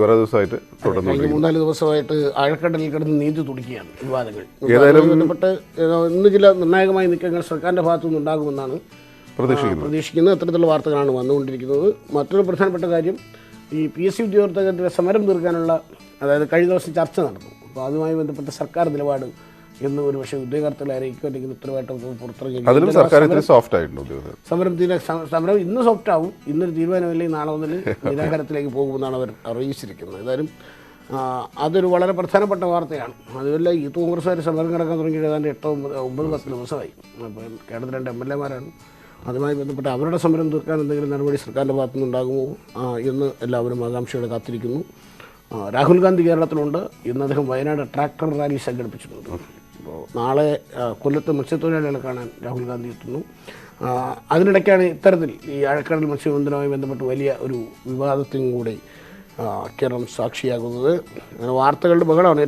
കുറേ ദിവസമായിട്ട് മൂന്നാല് ദിവസമായിട്ട് ആഴക്കടലിൽ കിടന്ന് നീന്തി തുടിക്കുകയാണ് വിവാദങ്ങൾ. ബന്ധപ്പെട്ട് ഇന്ന് ചില നിർണായകമായ നീക്കങ്ങൾ സർക്കാരിൻ്റെ ഭാഗത്തുനിന്ന് ഉണ്ടാകുമെന്നാണ് പ്രതീക്ഷിക്കുന്നത്. അത്തരത്തിലുള്ള വാർത്തകളാണ് വന്നുകൊണ്ടിരിക്കുന്നത്. മറ്റൊരു പ്രധാനപ്പെട്ട കാര്യം, ഈ PSC ഉദ്യോഗസ്ഥരുടെ സമരം തീർക്കാനുള്ള, അതായത് കഴിഞ്ഞ ദിവസം ചർച്ച നടന്നു. അപ്പോൾ അതുമായി ബന്ധപ്പെട്ട സർക്കാർ നിലപാട് എന്ന് ഒരു പക്ഷേ ഉദ്യോഗാർത്ഥികളെ അറിയിക്കുക അല്ലെങ്കിൽ ഉത്തരവാദിത്തം പുറത്തിറങ്ങി സമരം ഇന്ന് സോഫ്റ്റ് ആവും. ഇന്നൊരു തീരുമാനമില്ലെങ്കിൽ നാളെ മുതൽ നിരാഹാരത്തിലേക്ക് പോകുമെന്നാണ് അവർ അറിയിച്ചിരിക്കുന്നത്. ഏതായാലും അതൊരു വളരെ പ്രധാനപ്പെട്ട വാർത്തയാണ്. അതുമല്ല, യൂത്ത് കോൺഗ്രസ്സുകാർ സമരം കിടക്കാൻ തുടങ്ങിയിട്ട് ഏതാണ്ട് 8-9-10 ദിവസമായി. അപ്പം കേരളത്തിൽ 2 MLA-മാരാണ്. അതുമായി ബന്ധപ്പെട്ട് അവരുടെ സമരം തീർക്കാൻ എന്തെങ്കിലും നടപടി സർക്കാരിൻ്റെ ഭാഗത്തുനിന്നുണ്ടാകുമോ എന്ന് എല്ലാവരും ആകാംക്ഷയോടെ കാത്തിരിക്കുന്നു. രാഹുൽ ഗാന്ധി കേരളത്തിലുണ്ട്. ഇന്ന് അദ്ദേഹം വയനാട് ട്രാക്ടർ റാലി സംഘടിപ്പിച്ചിട്ടുണ്ട്. അപ്പോൾ നാളെ കൊല്ലത്ത് മത്സ്യത്തൊഴിലാളികളെ കാണാൻ രാഹുൽ ഗാന്ധി എത്തുന്നു. അതിനിടയ്ക്കാണ് ഇത്തരത്തിൽ ഈ ആഴക്കടൽ മത്സ്യബന്ധനവുമായി ബന്ധപ്പെട്ട് വലിയ ഒരു വിവാദത്തിനും കൂടി കേരളം സാക്ഷിയാകുന്നത്. അങ്ങനെ വാർത്തകളുടെ ബഹളമാണ്.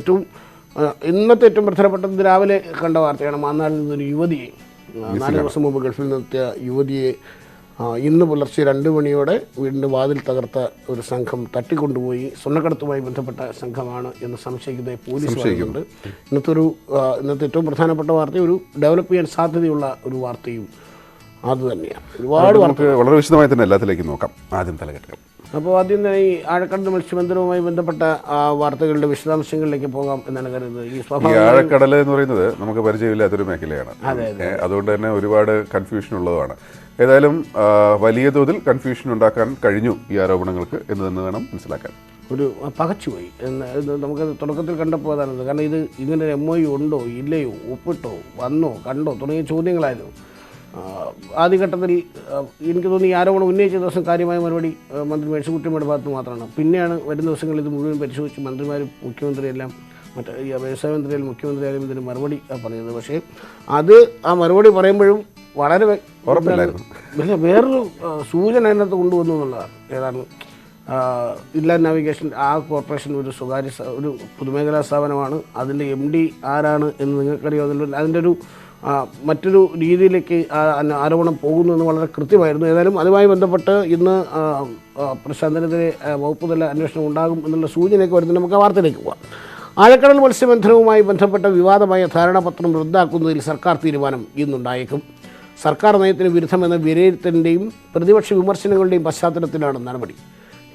ഇന്നത്തെ ഏറ്റവും പ്രധാനപ്പെട്ടത് രാവിലെ കണ്ട വാർത്തയാണ്. മാന്നാറിൽ നിന്നൊരു യുവതിയെ, 4 ദിവസം മുമ്പ് ഗൾഫിൽ നിന്നെത്തിയ യുവതിയെ ഇന്ന് പുലർച്ചെ 2 മണിയോടെ വീടിൻ്റെ വാതിൽ തകർത്ത ഒരു സംഘം തട്ടിക്കൊണ്ടുപോയി. സ്വർണ്ണക്കടത്തുമായി ബന്ധപ്പെട്ട സംഘമാണ് എന്ന് സംശയിക്കുന്നത് പോലീസ് പറയുന്നുണ്ട്. ഇന്നത്തെ ഏറ്റവും പ്രധാനപ്പെട്ട വാർത്ത, ഒരു ഡെവലപ്പ് ചെയ്യാൻ സാധ്യതയുള്ള ഒരു വാർത്തയും അതുതന്നെയാണ്. ഒരുപാട് വാർത്തകൾ വളരെ വിശദമായി തന്നെ എല്ലാത്തിലേക്കും നോക്കാം. ആദ്യം തലകെട്ടുകൾ. അപ്പോൾ ആദ്യം തന്നെ ഈ ആഴക്കടൽ മത്സ്യബന്ധനവുമായി ബന്ധപ്പെട്ട വാർത്തകളുടെ വിശദാംശങ്ങളിലേക്ക് പോകാം എന്നാണ് കരുതുന്നത്. ഈ ആഴക്കടൽ എന്ന് പറയുന്നത് നമുക്ക് പരിചയമില്ലാത്തൊരു മേഖലയാണ്. അതുകൊണ്ട് തന്നെ ഒരുപാട് കൺഫ്യൂഷൻ ഉള്ളതാണ്. ഏതായാലും വലിയ തോതിൽ കൺഫ്യൂഷൻ ഉണ്ടാക്കാൻ കഴിഞ്ഞു ഈ ആരോപണങ്ങൾക്ക് എന്ന് തന്നെ വേണം മനസ്സിലാക്കാൻ. ഒരു പകച്ചുപോയി എന്ന് നമുക്ക് തുടക്കത്തിൽ കണ്ടപ്പോൾ അതാണ്. കാരണം ഇത് ഇങ്ങനെ MOU ഉണ്ടോ ഇല്ലയോ, ഒപ്പിട്ടോ, വന്നോ, കണ്ടോ തുടങ്ങിയ ചോദ്യങ്ങളായിരുന്നു. ആദ്യഘട്ടത്തിൽ എനിക്ക് തോന്നി ഈ ആരോപണം ഉന്നയിച്ച ദിവസം കാര്യമായ മറുപടി മന്ത്രി മേഴ്സിക്കുട്ടിയമ്മയുടെ ഭാഗത്ത് മാത്രമാണ്. പിന്നെയാണ് വരുന്ന ദിവസങ്ങളിൽ ഇത് മുഴുവൻ പരിശോധിച്ച് മന്ത്രിമാരും മുഖ്യമന്ത്രിയെല്ലാം ഈ വ്യവസായ മന്ത്രിയായാലും മുഖ്യമന്ത്രിയായാലും ഇതിന് മറുപടി പറഞ്ഞത്. പക്ഷേ ആ മറുപടി പറയുമ്പോഴും വളരെ വേറൊരു സൂചന അതിനകത്ത് കൊണ്ടുവന്നു എന്നുള്ളതാണ്. ഏതാണ് ഇൻലാൻഡ് നാവിഗേഷൻ കോർപ്പറേഷൻ ഒരു പൊതുമേഖലാ സ്ഥാപനമാണ്. അതിൻ്റെ MD ആരാണ് എന്ന് നിങ്ങൾക്കറിയാം. അതിൻ്റെ മറ്റൊരു രീതിയിലേക്ക് ആരോപണം പോകുന്നു എന്ന് വളരെ കൃത്യമായിരുന്നു. ഏതായാലും അതുമായി ബന്ധപ്പെട്ട് ഇന്ന് പ്രശാന്തനെതിരെ വകുപ്പ് തല അന്വേഷണം ഉണ്ടാകും എന്നുള്ള സൂചനയൊക്കെ വരുന്നത്. നമുക്ക് ആ വാർത്തയിലേക്ക് പോകാം. ആഴക്കടൽ മത്സ്യബന്ധനവുമായി ബന്ധപ്പെട്ട വിവാദമായ ധാരണാപത്രം റദ്ദാക്കുന്നതിൽ സർക്കാർ തീരുമാനം ഇന്നുണ്ടായേക്കും. സർക്കാർ നയത്തിന് വിരുദ്ധമെന്ന വിലയിരുത്തലിൻ്റെയും പ്രതിപക്ഷ വിമർശനങ്ങളുടെയും പശ്ചാത്തലത്തിലാണ് നടപടി.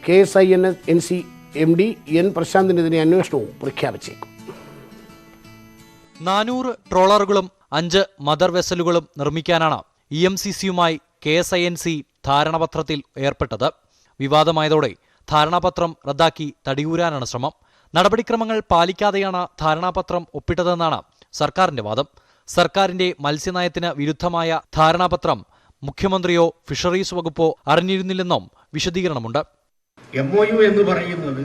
KSINC MD N പ്രശാന്തിനെതിരെ അന്വേഷണവും പ്രഖ്യാപിച്ചേക്കും. 400 ട്രോളറുകളും 5 മദർ വെസലുകളും നിർമ്മിക്കാനാണ് EMCCയുമായി KSINC ധാരണാപത്രത്തിൽ ഏർപ്പെട്ടത്. വിവാദമായതോടെ ധാരണാപത്രം റദ്ദാക്കി തടിയൂരാനാണ് ശ്രമം. നടപടിക്രമങ്ങൾ പാലിക്കാതെയാണ് ധാരണാപത്രം ഒപ്പിട്ടതെന്നാണ് സർക്കാരിന്റെ വാദം. സർക്കാരിന്റെ മത്സ്യനയത്തിന് വിരുദ്ധമായ ധാരണാപത്രം മുഖ്യമന്ത്രിയോ ഫിഷറീസ് വകുപ്പോ അറിഞ്ഞിരുന്നില്ലെന്നും വിശദീകരണമുണ്ട്. MOU എന്ന് പറയുന്നത്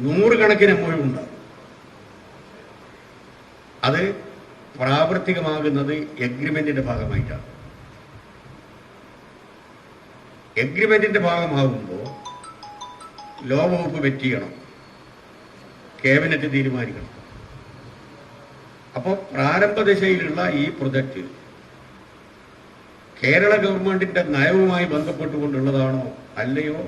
100 കണക്കിന് MOU ഉണ്ട്. അത് പ്രാവർത്തികമാകുന്നത് എഗ്രിമെന്റിന്റെ ഭാഗമായിട്ടാണ്. എഗ്രിമെന്റിന്റെ ഭാഗമാകുമ്പോൾ ലോ വകുപ്പ് വെറ്റിയണം, ക്യാബിനറ്റ് തീരുമാനിക്കണം. അപ്പോൾ പ്രാരംഭ ദശയിലുള്ള ഈ പ്രൊജക്റ്റ് കേരള ഗവൺമെന്റിന്റെ നയവുമായി ബന്ധപ്പെട്ടുകൊണ്ടുള്ളതാണോ അല്ലയോ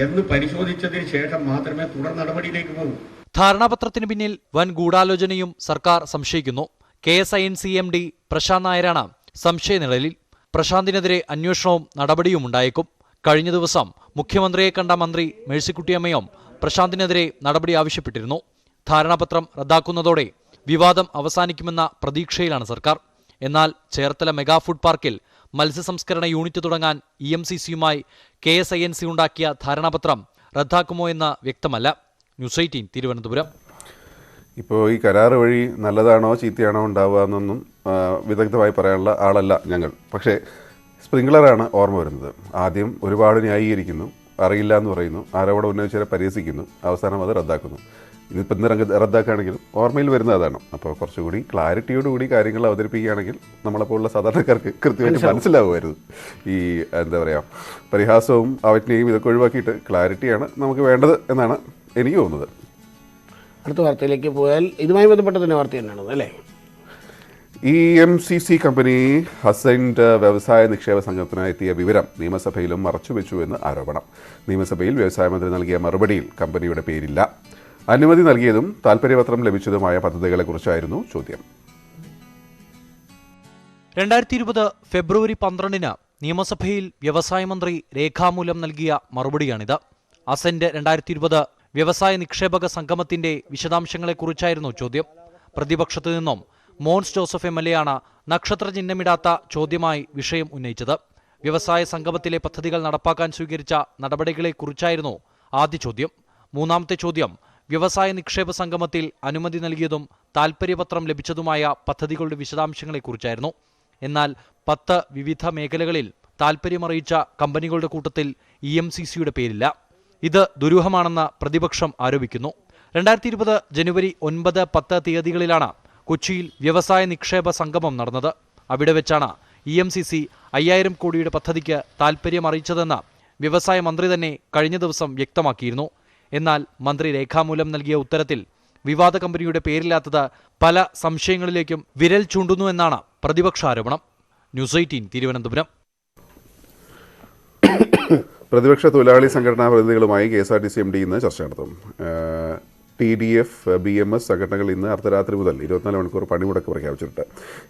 എന്ന് പരിശോധിച്ചതിന് ശേഷം മാത്രമേ തുടർ നടപടിയിലേക്ക് പോകൂ. ധാരണാപത്രത്തിന് പിന്നിൽ വൻ ഗൂഢാലോചനയും സർക്കാർ സംശയിക്കുന്നു. KSINC MD പ്രശാന്ത് നായരാണ് സംശയനിഴലിൽ. പ്രശാന്തിനെതിരെ അന്വേഷണവും നടപടിയും ഉണ്ടായേക്കും. കഴിഞ്ഞ ദിവസം മുഖ്യമന്ത്രിയെ കണ്ട മന്ത്രി മേഴ്സിക്കുട്ടിയമ്മയും പ്രശാന്തിനെതിരെ നടപടി ആവശ്യപ്പെട്ടിരുന്നു. ധാരണാപത്രം റദ്ദാക്കുന്നതോടെ വിവാദം അവസാനിക്കുമെന്ന പ്രതീക്ഷയിലാണ് സർക്കാർ. എന്നാൽ ചേർത്തല മെഗാ ഫുഡ് പാർക്കിൽ മത്സ്യസംസ്കരണ യൂണിറ്റ് തുടങ്ങാൻ EMCCയുമായി KSINC ഉണ്ടാക്കിയ ധാരണാപത്രം റദ്ദാക്കുമോ എന്ന് വ്യക്തമല്ല. ന്യൂസ് 18 തിരുവനന്തപുരം. ഇപ്പോൾ ഈ കരാറ് വഴി നല്ലതാണോ ചീത്തയാണോ ഉണ്ടാവുക എന്നൊന്നും വിദഗ്ധമായി പറയാനുള്ള ആളല്ല ഞങ്ങൾ. പക്ഷേ സ്പ്രിംഗ്ലറാണ് ഓർമ്മ വരുന്നത്. ആദ്യം ഒരുപാട് ന്യായീകരിക്കുന്നു, അറിയില്ല എന്ന് പറയുന്നു, ആരോപണം ഉന്നയിച്ചവരെ പരിഹസിക്കുന്നു, അവസാനം അത് റദ്ദാക്കുന്നു. ഇതിപ്പോൾ ഇന്ന് റദ്ദാക്കുകയാണെങ്കിലും ഓർമ്മയിൽ വരുന്നത് അതാണ്. അപ്പോൾ കുറച്ചുകൂടി ക്ലാരിറ്റിയോടുകൂടി കാര്യങ്ങൾ അവതരിപ്പിക്കുകയാണെങ്കിൽ നമ്മളെപ്പോലുള്ള സാധാരണക്കാർക്ക് കൃത്യമായിട്ട് മനസ്സിലാവുമായിരുന്നു. ഈ എന്താ പറയുക, പരിഹാസവും അവജ്ഞയും ഇതൊക്കെ ഒഴിവാക്കിയിട്ട് ക്ലാരിറ്റിയാണ് നമുക്ക് വേണ്ടത് എന്നാണ് എനിക്ക് തോന്നുന്നത്. അടുത്ത വാർത്തയിലേക്ക് പോയാൽ ഇതുമായി ബന്ധപ്പെട്ട തന്നെ വാർത്ത തന്നെയാണ് അല്ലേ? EMCC കമ്പനി ഹസൈൻഡ് വ്യവസായ നിക്ഷേപ സംഘത്തിന് എത്തിയ വിവരം നിയമസഭയിലും മറച്ചുവെച്ചുവെന്ന് ആരോപണം. നിയമസഭയിൽ വ്യവസായ മന്ത്രി നൽകിയ മറുപടിയിൽ കമ്പനിയുടെ പേരില്ല. അനുമതി നൽകിയതും താൽപര്യപത്രം ലഭിച്ചതുമായ പദ്ധതികളെക്കുറിച്ചായിരുന്നു ചോദ്യം. 2020 ഫെബ്രുവരി 12 നിയമസഭയിൽ വ്യവസായ മന്ത്രി രേഖാമൂലം നൽകിയ മറുപടിയാണിത്. അസെന്റ് 2020 വ്യവസായ നിക്ഷേപക സംഗമത്തിന്റെ വിശദാംശങ്ങളെക്കുറിച്ചായിരുന്നു ചോദ്യം. പ്രതിപക്ഷത്തു നിന്നും മോൻസ് ജോസഫ് MLA ആണ് നക്ഷത്ര ചിഹ്നമിടാത്ത ചോദ്യമായി വിഷയം ഉന്നയിച്ചത്. വ്യവസായ സംഗമത്തിലെ പദ്ധതികൾ നടപ്പാക്കാൻ സ്വീകരിച്ച നടപടികളെക്കുറിച്ചായിരുന്നു ആദ്യ ചോദ്യം. മൂന്നാമത്തെ ചോദ്യം വ്യവസായ നിക്ഷേപ സംഗമത്തിൽ അനുമതി നൽകിയതും താൽപര്യപത്രം ലഭിച്ചതുമായ പദ്ധതികളുടെ വിശദാംശങ്ങളെക്കുറിച്ചായിരുന്നു. എന്നാൽ 10 വിവിധ മേഖലകളിൽ താൽപര്യമറിയിച്ച കമ്പനികളുടെ കൂട്ടത്തിൽ EMCCയുടെ പേരില്ല. ഇത് ദുരൂഹമാണെന്ന് പ്രതിപക്ഷം ആരോപിക്കുന്നു. 2020 ജനുവരി 9, 10 തീയതികളിലാണ് കൊച്ചിയിൽ വ്യവസായ നിക്ഷേപ സംഗമം നടന്നത്. അവിടെ വെച്ചാണ് EMCC 5000 കോടിയുടെ പദ്ധതിക്ക് താൽപര്യം അറിയിച്ചതെന്ന് വ്യവസായ മന്ത്രി തന്നെ കഴിഞ്ഞ ദിവസം വ്യക്തമാക്കിയിരുന്നു. എന്നാൽ മന്ത്രി രേഖാമൂലം നൽകിയ ഉത്തരത്തിൽ വിവാദ കമ്പനിയുടെ പേരില്ലാത്തത് പല സംശയങ്ങളിലേക്കും വിരൽ ചൂണ്ടുന്നുവെന്നാണ് പ്രതിപക്ഷ ആരോപണം. ന്യൂസ് 18 തിരുവനന്തപുരം. പ്രതിപക്ഷ തൊഴിലാളി സംഘടനാ പ്രതിനിധികളുമായി KSRTC MD ഇന്ന് ചർച്ച നടത്തും. TDF, BMS സംഘടനകൾ ഇന്ന് അർദ്ധരാത്രി മുതൽ 24 മണിക്കൂർ പണിമുടക്ക് പ്രഖ്യാപിച്ചിട്ടുണ്ട്.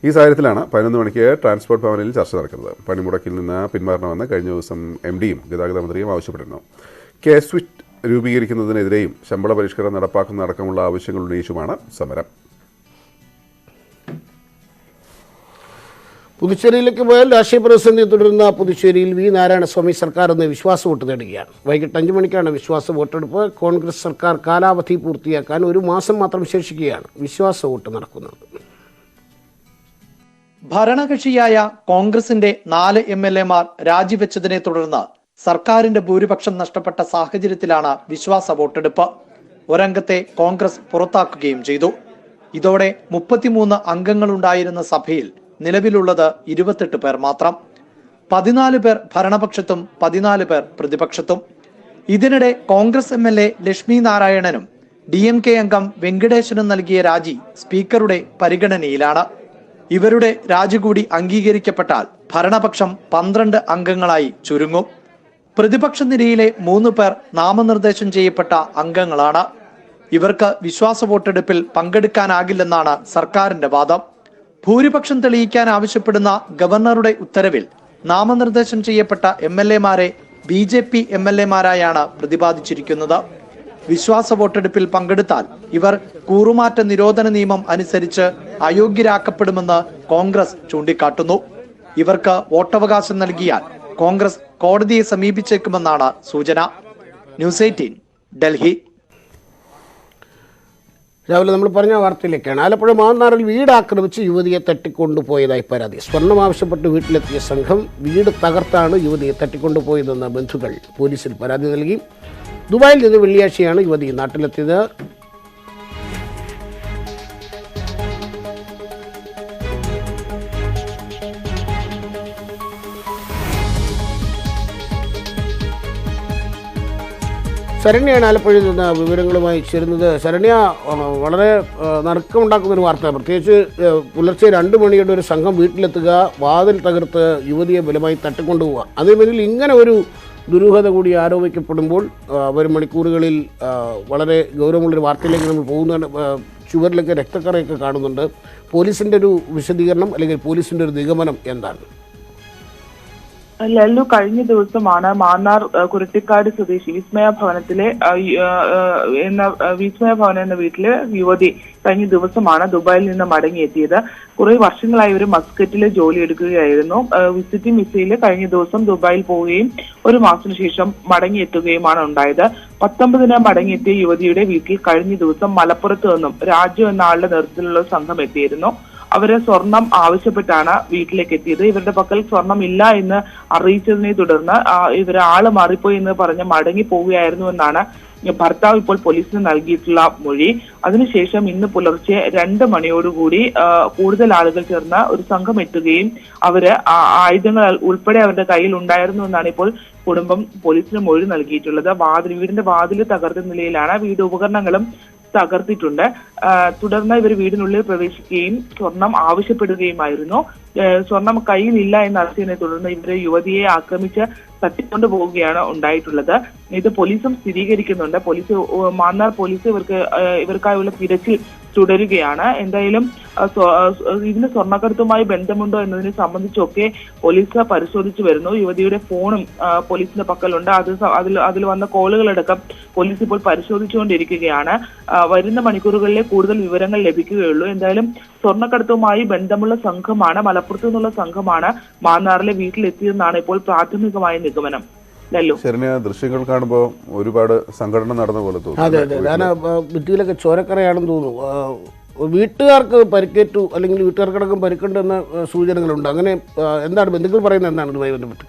ഈ സാഹചര്യത്തിലാണ് 11 മണിക്ക് ട്രാൻസ്പോർട്ട് ഭവനിൽ ചർച്ച നടക്കുന്നത്. പണിമുടക്കിൽ നിന്ന് പിന്മാറണമെന്ന് കഴിഞ്ഞ ദിവസം MDയും ഗതാഗത മന്ത്രിയും ആവശ്യപ്പെട്ടിരുന്നു. KSWIT രൂപീകരിക്കുന്നതിനെതിരെയും ശമ്പള പരിഷ്കരണം നടപ്പാക്കുന്നതടക്കമുള്ള ആവശ്യങ്ങൾ ഉന്നയിച്ചുമാണ് സമരം. പുതുച്ചേരിയിലേക്ക് പോയാൽ രാഷ്ട്രീയ പ്രതിസന്ധി തുടരുന്ന പുതുച്ചേരിയിൽ V. നാരായണസ്വാമി സർക്കാർ ഇന്ന് വിശ്വാസ വോട്ട് നേടുകയാണ്. വൈകിട്ട് 5 മണിക്കാണ് വിശ്വാസ വോട്ടെടുപ്പ്. കോൺഗ്രസ് സർക്കാർ കാലാവധി പൂർത്തിയാക്കാൻ 1 മാസം മാത്രം ശേഷിക്കുകയാണ്. വിശ്വാസ വോട്ട് നടക്കുന്നത്. ഭരണകക്ഷിയായ കോൺഗ്രസിന്റെ 4 MLAമാർ രാജിവെച്ചതിനെ തുടർന്ന് സർക്കാരിന്റെ ഭൂരിപക്ഷം നഷ്ടപ്പെട്ട സാഹചര്യത്തിലാണ് വിശ്വാസ വോട്ടെടുപ്പ്. ഒരംഗത്തെ കോൺഗ്രസ് പുറത്താക്കുകയും ചെയ്തു. ഇതോടെ 33 അംഗങ്ങളുണ്ടായിരുന്ന സഭയിൽ നിലവിലുള്ളത് 28 പേർ മാത്രം. 14 പേർ ഭരണപക്ഷത്തും 14 പേർ പ്രതിപക്ഷത്തും. ഇതിനിടെ കോൺഗ്രസ് MLA ലക്ഷ്മി നാരായണനും DMK അംഗം വെങ്കടേശനും നൽകിയ രാജി സ്പീക്കറുടെ പരിഗണനയിലാണ്. ഇവരുടെ രാജി കൂടി അംഗീകരിക്കപ്പെട്ടാൽ ഭരണപക്ഷം 12 അംഗങ്ങളായി ചുരുങ്ങും. പ്രതിപക്ഷ നിരയിലെ 3 പേർ നാമനിർദ്ദേശം ചെയ്യപ്പെട്ട അംഗങ്ങളാണ്. ഇവർക്ക് വിശ്വാസ വോട്ടെടുപ്പിൽ പങ്കെടുക്കാനാകില്ലെന്നാണ് സർക്കാരിന്റെ വാദം. ഭൂരിപക്ഷം തെളിയിക്കാൻ ആവശ്യപ്പെടുന്ന ഗവർണറുടെ ഉത്തരവിൽ നാമനിർദ്ദേശം ചെയ്യപ്പെട്ട MLAമാരെ BJP MLAമാരായാണ് പ്രതിപാദിച്ചിരിക്കുന്നത്. വിശ്വാസ വോട്ടെടുപ്പിൽ പങ്കെടുത്താൽ ഇവർ കൂറുമാറ്റ നിരോധന നിയമം അനുസരിച്ച് അയോഗ്യരാക്കപ്പെടുമെന്ന് കോൺഗ്രസ് ചൂണ്ടിക്കാട്ടുന്നു. ഇവർക്ക് വോട്ടവകാശം നൽകിയാൽ കോൺഗ്രസ് കോടതിയെ സമീപിച്ചേക്കുമെന്നാണ് സൂചന. ന്യൂസ് 18 ഡൽഹി. രാവിലെ നമ്മൾ പറഞ്ഞ വാർത്തയിലേക്കാണ്. ആലപ്പുഴ മാന്നാറിൽ വീട് ആക്രമിച്ച് യുവതിയെ തട്ടിക്കൊണ്ടുപോയതായി പരാതി. സ്വർണം ആവശ്യപ്പെട്ട് വീട്ടിലെത്തിയ സംഘം വീട് തകർത്താണ് യുവതിയെ തട്ടിക്കൊണ്ടുപോയതെന്ന് ബന്ധുക്കൾ പോലീസിൽ പരാതി നൽകി. ദുബായിൽ നിന്ന് വെള്ളിയാഴ്ചയാണ് യുവതി നാട്ടിലെത്തിയത്. ശരണ്യാണ് ആലപ്പുഴയിൽ നിന്ന് വിവരങ്ങളുമായി ചേരുന്നത്. ശരണ്യ, വളരെ നറുക്കമുണ്ടാക്കുന്നൊരു വാർത്ത, പ്രത്യേകിച്ച് പുലർച്ചെ 2 മണിയുടെ ഒരു സംഘം വീട്ടിലെത്തുക, വാതിൽ തകർത്ത് യുവതിയെ ബലമായി തട്ടിക്കൊണ്ടുപോവുക. അതിന് പിന്നിൽ ഇങ്ങനെ ഒരു ദുരൂഹത കൂടി ആരോപിക്കപ്പെടുമ്പോൾ വരും മണിക്കൂറുകളിൽ വളരെ ഗൗരവമുള്ളൊരു വാർത്തയിലേക്ക് നമ്മൾ പോകുന്നുണ്ട്. ചുവരിലൊക്കെ രക്തക്കറയൊക്കെ കാണുന്നുണ്ട്. പോലീസിൻ്റെ ഒരു വിശദീകരണം അല്ലെങ്കിൽ പോലീസിൻ്റെ ഒരു നിഗമനം എന്താണ്? ലല്ലു, കഴിഞ്ഞ ദിവസമാണ് മാന്നാർ കുരട്ടിക്കാട് സ്വദേശി വിസ്മയ ഭവൻ എന്ന വീട്ടില് യുവതി കഴിഞ്ഞ ദിവസമാണ് ദുബായിൽ നിന്ന് മടങ്ങിയെത്തിയത്. കുറെ വർഷങ്ങളായി ഒരു മസ്കറ്റിൽ ജോലി എടുക്കുകയായിരുന്നു. വിസിറ്റിംഗ് വിസയിൽ കഴിഞ്ഞ ദിവസം ദുബായിൽ പോവുകയും 1 മാസത്തിനു ശേഷം മടങ്ങിയെത്തുകയുമാണ് ഉണ്ടായത്. 19-ന് മടങ്ങിയെത്തിയ യുവതിയുടെ വീട്ടിൽ കഴിഞ്ഞ ദിവസം മലപ്പുറത്ത് നിന്നും രാജു എന്ന ആളുടെ നേതൃത്വത്തിലുള്ള സംഘം എത്തിയിരുന്നു. അവര് സ്വർണം ആവശ്യപ്പെട്ടാണ് വീട്ടിലേക്ക് എത്തിയത്. ഇവരുടെ പക്കൽ സ്വർണം ഇല്ല എന്ന് അറിയിച്ചതിനെ തുടർന്ന് ഇവര് ആള് മാറിപ്പോയി എന്ന് പറഞ്ഞ് മടങ്ങി പോവുകയായിരുന്നു എന്നാണ് ഭർത്താവ് ഇപ്പോൾ പോലീസിന് നൽകിയിട്ടുള്ള മൊഴി. അതിനുശേഷം ഇന്ന് പുലർച്ചെ 2 മണിയോടുകൂടി കൂടുതൽ ആളുകൾ ചേർന്ന് ഒരു സംഘം എത്തുകയും അവര് ആയുധങ്ങൾ ഉൾപ്പെടെ അവരുടെ കയ്യിൽ ഉണ്ടായിരുന്നു എന്നാണ് ഇപ്പോൾ കുടുംബം പോലീസിന് മൊഴി നൽകിയിട്ടുള്ളത്. വീടിന്റെ വാതിൽ തകർത്ത നിലയിലാണ്. വീട് ഉപകരണങ്ങളും തകർത്തിട്ടുണ്ട്. തുടർന്ന് ഇവർ വീടിനുള്ളിൽ പ്രവേശിക്കുകയും സ്വർണം ആവശ്യപ്പെടുകയുമായിരുന്നു. സ്വർണം കയ്യിലില്ല എന്നറിഞ്ഞതിനെ തുടർന്ന് ഇവര് യുവതിയെ ആക്രമിച്ച് തട്ടിക്കൊണ്ടു പോവുകയാണ് ഉണ്ടായിട്ടുള്ളത്. ഇത് പോലീസും സ്ഥിരീകരിക്കുന്നുണ്ട്. മാന്നാർ പോലീസ് ഇവർക്കായുള്ള തിരച്ചിൽ തുടരുകയാണ്. എന്തായാലും ഇതിന് സ്വർണ്ണക്കടത്തുമായി ബന്ധമുണ്ടോ എന്നതിനെ സംബന്ധിച്ചൊക്കെ പോലീസ് പരിശോധിച്ചു വരുന്നു. യുവതിയുടെ ഫോണും പോലീസിന്റെ പക്കലുണ്ട്. അതിൽ വന്ന കോളുകളടക്കം പോലീസ് ഇപ്പോൾ പരിശോധിച്ചുകൊണ്ടിരിക്കുകയാണ്. വരുന്ന മണിക്കൂറുകളിലെ കൂടുതൽ വിവരങ്ങൾ ലഭിക്കുകയുള്ളൂ. എന്തായാലും സ്വർണ്ണക്കടത്തുമായി ബന്ധമുള്ള സംഘമാണ്, മലപ്പുറത്തു നിന്നുള്ള സംഘമാണ് മാന്നാറിലെ വീട്ടിലെത്തിയതെന്നാണ് ഇപ്പോൾ പ്രാഥമികമായ നിഗമനം. ശരണ്യ, ദൃശ്യങ്ങൾ കാണുമ്പോൾ ഒരുപാട് സംഘടന നടന്ന പോലെ തോന്നുന്നു. അതെ അതെ, കാരണം ഭിത്തിയിലൊക്കെ ചോരക്കറയാണെന്ന് തോന്നുന്നു. വീട്ടുകാർക്ക് പരിക്കേറ്റു അല്ലെങ്കിൽ വീട്ടുകാർക്കടക്കം പരിക്കുണ്ടെന്ന സൂചനകളുണ്ട്. അങ്ങനെ എന്താണ് ബന്ധുക്കൾ പറയുന്നത്? എന്താണ് ഇതുമായി ബന്ധപ്പെട്ട്?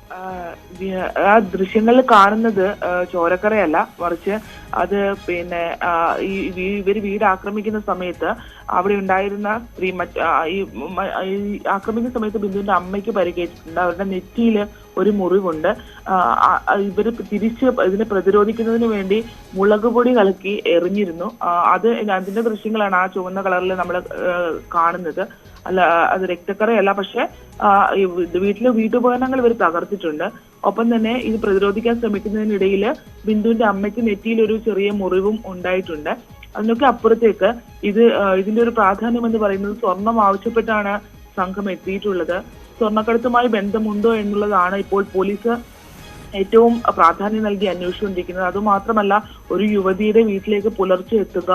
ആ ദൃശ്യങ്ങളിൽ കാണുന്നത് ചോരക്കറയല്ല, മറിച്ച് അത് പിന്നെ ഇവര് വീട് ആക്രമിക്കുന്ന സമയത്ത് അവിടെ ഉണ്ടായിരുന്ന സ്ത്രീ ഈ ആക്രമിക്കുന്ന സമയത്ത് ബിന്ദുവിന്റെ അമ്മയ്ക്ക് പരിക്കേറ്റിട്ടുണ്ട്. അവരുടെ നെറ്റിയിൽ ഒരു മുറിവുണ്ട്. ഇവര് തിരിച്ച് ഇതിനെ പ്രതിരോധിക്കുന്നതിന് വേണ്ടി മുളക് പൊടി കലക്കി എറിഞ്ഞിരുന്നു. അതിന്റെ ദൃശ്യങ്ങളാണ് ആ ചുവന്ന കളറിൽ നമ്മൾ കാണുന്നത്. അത് രക്തക്കറയല്ല. പക്ഷെ വീട്ടിലെ വീട്ടുപകരണങ്ങൾ ഇവർ തകർത്തിട്ടുണ്ട്. ഒപ്പം തന്നെ ഇത് പ്രതിരോധിക്കാൻ ശ്രമിക്കുന്നതിനിടയിൽ ബിന്ദുവിന്റെ അമ്മയ്ക്ക് നെറ്റിയിൽ ഒരു ചെറിയ മുറിവും ഉണ്ടായിട്ടുണ്ട്. അതിനൊക്കെ അപ്പുറത്തേക്ക് ഇതിന്റെ ഒരു പ്രാധാന്യം എന്ന് പറയുന്നത് സ്വർണം ആവശ്യപ്പെട്ടാണ് സംഘം എത്തിയിട്ടുള്ളത്. സ്വർണ്ണക്കടത്തുമായി ബന്ധമുണ്ടോ എന്നുള്ളതാണ് ഇപ്പോൾ പോലീസ് ഏറ്റവും പ്രാധാന്യം നൽകി അന്വേഷിച്ചുകൊണ്ടിരിക്കുന്നത്. അതുമാത്രമല്ല, ഒരു യുവതിയുടെ വീട്ടിലേക്ക് പുലർച്ചെ എത്തുക,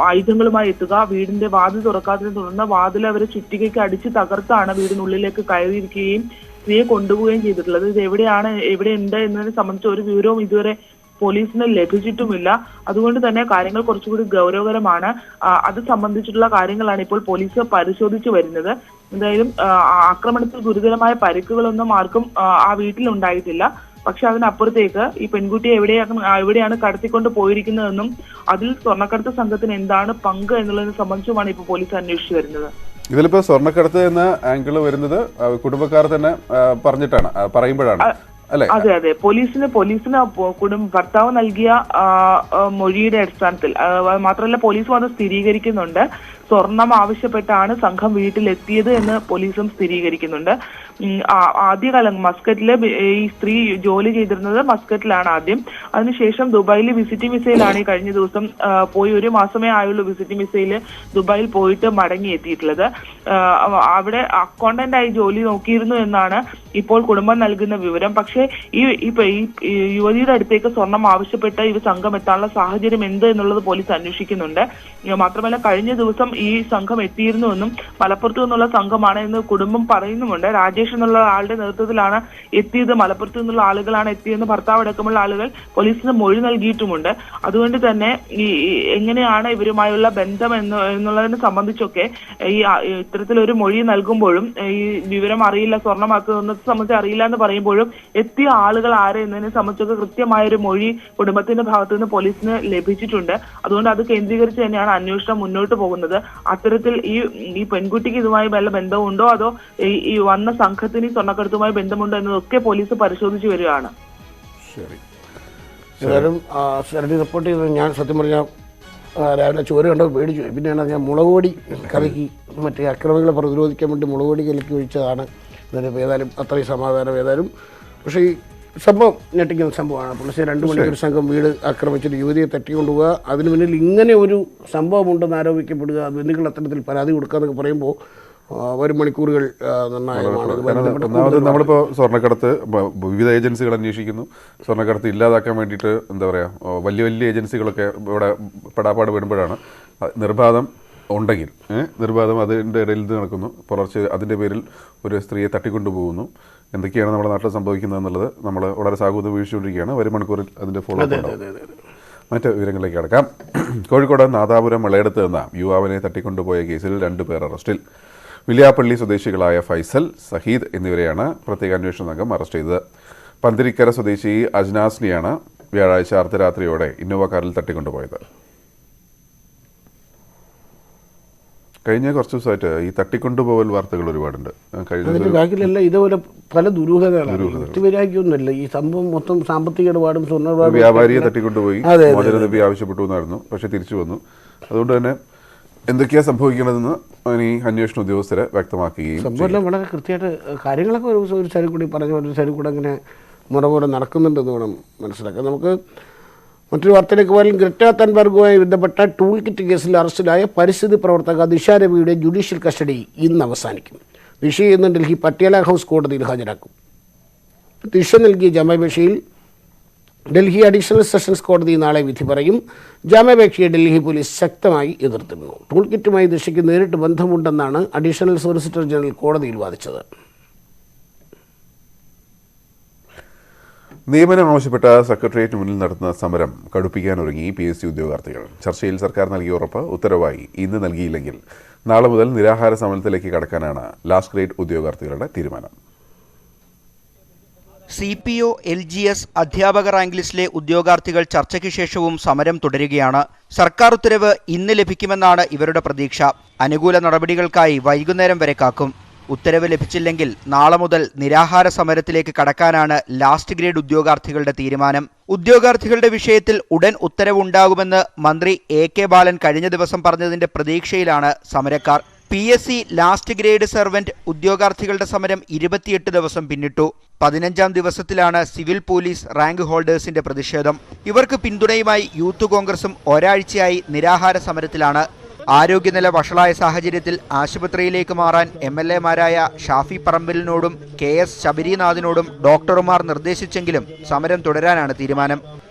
ആയുധങ്ങളുമായി എത്തുക, വീടിന്റെ വാതിൽ തുറക്കാത്തതിനെ തുടർന്ന് വാതിൽ അവരെ ചുറ്റികയ്ക്ക് അടിച്ച് തകർത്താണ് വീടിനുള്ളിലേക്ക് കയറിയിരിക്കുകയും സ്ത്രീയെ കൊണ്ടുപോവുകയും ചെയ്തിട്ടുള്ളത്. ഇത് എവിടെയുണ്ട് എന്നതിനെ സംബന്ധിച്ച് ഒരു വിവരവും ഇതുവരെ പോലീസിന് ലഭിച്ചിട്ടുമില്ല. അതുകൊണ്ട് തന്നെ കാര്യങ്ങൾ കുറച്ചുകൂടി ഗൗരവകരമാണ്. അത് സംബന്ധിച്ചിട്ടുള്ള കാര്യങ്ങളാണ് ഇപ്പോൾ പോലീസ് പരിശോധിച്ചു വരുന്നത്. എന്തായാലും ആക്രമണത്തിൽ ഗുരുതരമായ പരിക്കുകളൊന്നും ആർക്കും ആ വീട്ടിൽ ഉണ്ടായിട്ടില്ല. പക്ഷെ അതിനപ്പുറത്തേക്ക് ഈ പെൺകുട്ടിയെ എവിടെയാണ് കടത്തിക്കൊണ്ട് പോയിരിക്കുന്നതെന്നും അതിൽ സ്വർണ്ണക്കടത്ത് സംഘത്തിന് എന്താണ് പങ്ക് എന്നുള്ളതിനെ സംബന്ധിച്ചുമാണ് ഇപ്പോൾ പോലീസ് അന്വേഷിച്ചു വരുന്നത്. ഇതിലിപ്പോ സ്വർണ്ണക്കടത്ത് എന്ന ആംഗിൾ വരുന്നത് കുടുംബക്കാർ തന്നെ പറയുമ്പോഴാണ് അല്ലെ? അതെ അതെ, പോലീസിന് ഭർത്താവ് നൽകിയ മൊഴിയുടെ അടിസ്ഥാനത്തിൽ മാത്രമല്ല പോലീസും അത് സ്ഥിരീകരിക്കുന്നുണ്ട്. സ്വർണം ആവശ്യപ്പെട്ടാണ് സംഘം വീട്ടിലെത്തിയത് എന്ന് പോലീസും സ്ഥിരീകരിക്കുന്നുണ്ട്. ആദ്യകാലം മസ്കറ്റില് ഈ സ്ത്രീ ജോലി ചെയ്തിരുന്നത് മസ്കറ്റിലാണ് ആദ്യം. അതിനുശേഷം ദുബായിൽ വിസിറ്റിംഗ് വിസയിലാണ് ഈ കഴിഞ്ഞ ദിവസം പോയി 1 മാസമേ ആയുള്ളൂ വിസിറ്റിംഗ് വിസയിൽ ദുബായിൽ പോയിട്ട് മടങ്ങി എത്തിയിട്ടുള്ളത്. അവിടെ അക്കൗണ്ടന്റ് ആയി ജോലി നോക്കിയിരുന്നു എന്നാണ് ഇപ്പോൾ കുടുംബം നൽകുന്ന വിവരം. പക്ഷേ ഈ യുവതിയുടെ അടുത്തേക്ക് സ്വർണം ആവശ്യപ്പെട്ട് ഈ സംഘം എത്താനുള്ള സാഹചര്യം എന്ത് എന്നുള്ളത് പോലീസ് അന്വേഷിക്കുന്നുണ്ട്. മാത്രമല്ല കഴിഞ്ഞ ദിവസം ഈ സംഘം എത്തിയിരുന്നുവെന്നും മലപ്പുറത്തു നിന്നുള്ള സംഘമാണ് എന്ന് കുടുംബം പറയുന്നുമുണ്ട്. രാജേഷ് എന്നുള്ള ആളുടെ നേതൃത്വത്തിലാണ് എത്തിയത്, മലപ്പുറത്തു നിന്നുള്ള ആളുകളാണ് എത്തിയെന്ന് ഭർത്താവ് അടക്കമുള്ള ആളുകൾ പോലീസിന് മൊഴി നൽകിയിട്ടുമുണ്ട്. അതുകൊണ്ട് തന്നെ എങ്ങനെയാണ് ഇവരുമായുള്ള ബന്ധം എന്നുള്ളതിനെ സംബന്ധിച്ചൊക്കെ ഇത്തരത്തിലൊരു മൊഴി നൽകുമ്പോഴും ഈ വിവരം അറിയില്ല, സ്വർണ്ണമാക്കുന്നതിനെ സംബന്ധിച്ച് അറിയില്ല എന്ന് പറയുമ്പോഴും എത്തിയ ആളുകൾ ആരെ എന്നതിനെ സംബന്ധിച്ചൊക്കെ കൃത്യമായൊരു മൊഴി കുടുംബത്തിന്റെ ഭാഗത്തു നിന്ന് പോലീസിന് ലഭിച്ചിട്ടുണ്ട്. അതുകൊണ്ട് അത് കേന്ദ്രീകരിച്ച് തന്നെയാണ് അന്വേഷണം മുന്നോട്ട് പോകുന്നത്. അത്തരത്തിൽ ഈ പെൺകുട്ടിക്ക് ഇതുമായി വല്ല ബന്ധമുണ്ടോ അതോ ഈ വന്ന സംഘത്തിന് ഈ സ്വർണ്ണക്കടത്തുമായി ബന്ധമുണ്ടോ എന്നതൊക്കെ പോലീസ് പരിശോധിച്ചു വരികയാണ്. ഏതായാലും ശരണി റിപ്പോർട്ട് ചെയ്തത് ഞാൻ സത്യം പറഞ്ഞാൽ രാവിലെ ചോര കണ്ടപ്പോൾ പേടിച്ചു. പിന്നെയാണ് ഞാൻ മുളക് പൊടി കലക്കി മറ്റേ അക്രമികളെ പ്രതിരോധിക്കാൻ വേണ്ടി മുളക് പൊടി കലക്കി ഒഴിച്ചതാണ്. എന്നിട്ട് ഏതായാലും അത്രയും സമാധാനം. ഏതായാലും പക്ഷേ ഈ സംഭവം ഞെട്ടിക്കുന്ന സംഭവമാണ്. പുലർച്ചെ 2 മണിക്ക് ഒരു സംഘം വീട് ആക്രമിച്ചിട്ട് യുവതിയെ തട്ടിക്കൊണ്ടുപോവുക, അതിന് മുന്നിൽ ഇങ്ങനെ ഒരു സംഭവമുണ്ടെന്ന് ആരോപിക്കപ്പെടുക, ബന്ധുക്കൾ അത്തരത്തിൽ പരാതി കൊടുക്കുക എന്നൊക്കെ പറയുമ്പോൾ വരും മണിക്കൂറുകൾ നിർണായകമാണ്. ഒന്നാമത് നമ്മളിപ്പോൾ സ്വർണ്ണക്കടത്ത് വിവിധ ഏജൻസികൾ അന്വേഷിക്കുന്നു. സ്വർണ്ണക്കടത്ത് ഇല്ലാതാക്കാൻ വേണ്ടിയിട്ട് എന്താ പറയുക, വലിയ ഏജൻസികളൊക്കെ ഇവിടെ പെടാപ്പാട് വിടുമ്പോഴാണ് നിർബാധം ഉണ്ടെങ്കിൽ നിർബാധം അതിൻ്റെ ഇടയിൽ നിന്ന് നടക്കുന്നു. പുലർച്ചെ അതിൻ്റെ പേരിൽ ഒരു സ്ത്രീയെ തട്ടിക്കൊണ്ടുപോകുന്നു. എന്തൊക്കെയാണ് നമ്മുടെ നാട്ടിൽ സംഭവിക്കുന്നത് എന്നുള്ളത് നമ്മൾ വളരെ സാഹൂദം വീഴ്ചകൊണ്ടിരിക്കുകയാണ്. വരും മണിക്കൂറിൽ അതിൻ്റെ ഫോളോ അപ്പ് ഉണ്ടാവും. മറ്റ് വിവരങ്ങളിലേക്ക് കടക്കാം. കോഴിക്കോട് നാദാപുരം വിളയെടുത്ത് നിന്ന യുവാവിനെ തട്ടിക്കൊണ്ടുപോയ കേസിൽ 2 പേർ അറസ്റ്റിൽ. വില്യാപ്പള്ളി സ്വദേശികളായ ഫൈസൽ, സഹീദ് എന്നിവരെയാണ് പ്രത്യേക അന്വേഷണ സംഘം അറസ്റ്റ് ചെയ്തത്. പന്തിരിക്കര സ്വദേശി അജ്നാസിനെയാണ് വ്യാഴാഴ്ച അർദ്ധരാത്രിയോടെ ഇന്നോവ കാറിൽ തട്ടിക്കൊണ്ടുപോയത്. കഴിഞ്ഞ കുറച്ച് ദിവസമായിട്ട് ഈ തട്ടിക്കൊണ്ടുപോകൽ വാർത്തകൾ ഒരുപാടുണ്ട്. കഴിഞ്ഞ അതിൻ്റെ ബാക്കിലെല്ലാം ഇതേപോലെ പല ദുരൂഹതകളാണ്. വ്യക്തിവൈരാഗ്യമൊന്നുമല്ല, ഈ സംഭവം മൊത്തം സാമ്പത്തിക ഇടപാടും സ്വർണ്ണ വ്യാപാരിയെ തട്ടിക്കൊണ്ടുപോയി മോചനദ്രവ്യം ആവശ്യപ്പെട്ടു എന്നായിരുന്നു. പക്ഷെ തിരിച്ചു വന്നു. അതുകൊണ്ട് തന്നെ എന്തൊക്കെയാണ് സംഭവിക്കണതെന്ന് ഈ അന്വേഷണ ഉദ്യോഗസ്ഥരെ വ്യക്തമാക്കുകയും സംഭവമെല്ലാം വളരെ കൃത്യമായിട്ട് കാര്യങ്ങളൊക്കെ ഒരു സൈഡിൽ കൂടി പറഞ്ഞ ഒരു സൈഡിൽ കൂടെ അങ്ങനെ മുറ നടക്കുന്നുണ്ടെന്ന് വേണം മനസ്സിലാക്കാൻ. നമുക്ക് മറ്റൊരു വാർത്തയിലേക്ക് പോയാലും ഗ്രെറ്റ തൻബർഗുമായി ബന്ധപ്പെട്ട ടൂൾ കിറ്റ് കേസിൽ അറസ്റ്റിലായ പരിസ്ഥിതി പ്രവർത്തക ദിശ രവിയുടെ ജുഡീഷ്യൽ കസ്റ്റഡി ഇന്ന് അവസാനിക്കും. ദിശയെ ഇന്ന് ഡൽഹി പട്യാല ഹൗസ് കോടതിയിൽ ഹാജരാക്കും. ദിശ നൽകിയ ജാമ്യാപേക്ഷയിൽ ഡൽഹി അഡീഷണൽ സെഷൻസ് കോടതി നാളെ വിധി പറയും. ജാമ്യാപേക്ഷയെ ഡൽഹി പോലീസ് ശക്തമായി എതിർത്തിരുന്നു. ടൂൾ കിറ്റുമായി ദിശയ്ക്ക് നേരിട്ട് ബന്ധമുണ്ടെന്നാണ് അഡീഷണൽ സോളിസിറ്റർ ജനറൽ കോടതിയിൽ വാദിച്ചത്. നിയമനം ആവശ്യപ്പെട്ട സെക്രട്ടേറിയറ്റ് മുന്നിൽ നടത്തുന്ന സമരം കടുപ്പിക്കാനൊരുങ്ങി PSC ഉദ്യോഗാർത്ഥികൾ. ചർച്ചയിൽ സർക്കാർ നൽകിയ ഉറപ്പ് ഉത്തരവായി ഇന്ന് നൽകിയില്ലെങ്കിൽ നാളെ മുതൽ നിരാഹാര സമരത്തിലേക്ക് കടക്കാനാണ് ലാസ്റ്റ് ഗ്രേഡ് ഉദ്യോഗാർത്ഥികളുടെ തീരുമാനം. CPO, LGS അധ്യാപക റാങ്ക് ലിസ്റ്റിലെ ഉദ്യോഗാർത്ഥികൾ ചർച്ചയ്ക്ക് ശേഷവും സമരം തുടരുകയാണ്. സർക്കാർ ഉത്തരവ് ഇന്ന് ലഭിക്കുമെന്നാണ് ഇവരുടെ പ്രതീക്ഷ. അനുകൂല നടപടികൾക്കായി വൈകുന്നേരം വരെ കാക്കും. ഉത്തരവ് ലഭിച്ചില്ലെങ്കിൽ നാളെ മുതൽ നിരാഹാര സമരത്തിലേക്ക് കടക്കാനാണ് ലാസ്റ്റ് ഗ്രേഡ് ഉദ്യോഗാർത്ഥികളുടെ തീരുമാനം. ഉദ്യോഗാർത്ഥികളുടെ വിഷയത്തിൽ ഉടൻ ഉത്തരവുണ്ടാകുമെന്ന് മന്ത്രി AK ബാലൻ കഴിഞ്ഞ ദിവസം പറഞ്ഞതിന്റെ പ്രതീക്ഷയിലാണ് സമരക്കാർ. PSC ലാസ്റ്റ് ഗ്രേഡ് സെർവന്റ് ഉദ്യോഗാർത്ഥികളുടെ സമരം 28 ദിവസം പിന്നിട്ടു. 15ാം ദിവസത്തിലാണ് സിവിൽ പോലീസ് റാങ്ക് ഹോൾഡേഴ്സിന്റെ പ്രതിഷേധം. ഇവർക്ക് പിന്തുണയുമായി യൂത്ത് കോൺഗ്രസും ഒരാഴ്ചയായി നിരാഹാര സമരത്തിലാണ്. ആരോഗ്യനില വഷളായ സാഹചര്യത്തിൽ ആശുപത്രിയിലേക്ക് മാറാൻ MLA-മാരായ ഷാഫി പറമ്പിലിനോടും KS ശബരിനാഥിനോടും ഡോക്ടർമാർ നിർദ്ദേശിച്ചെങ്കിലും സമരം തുടരാനാണ് തീരുമാനം.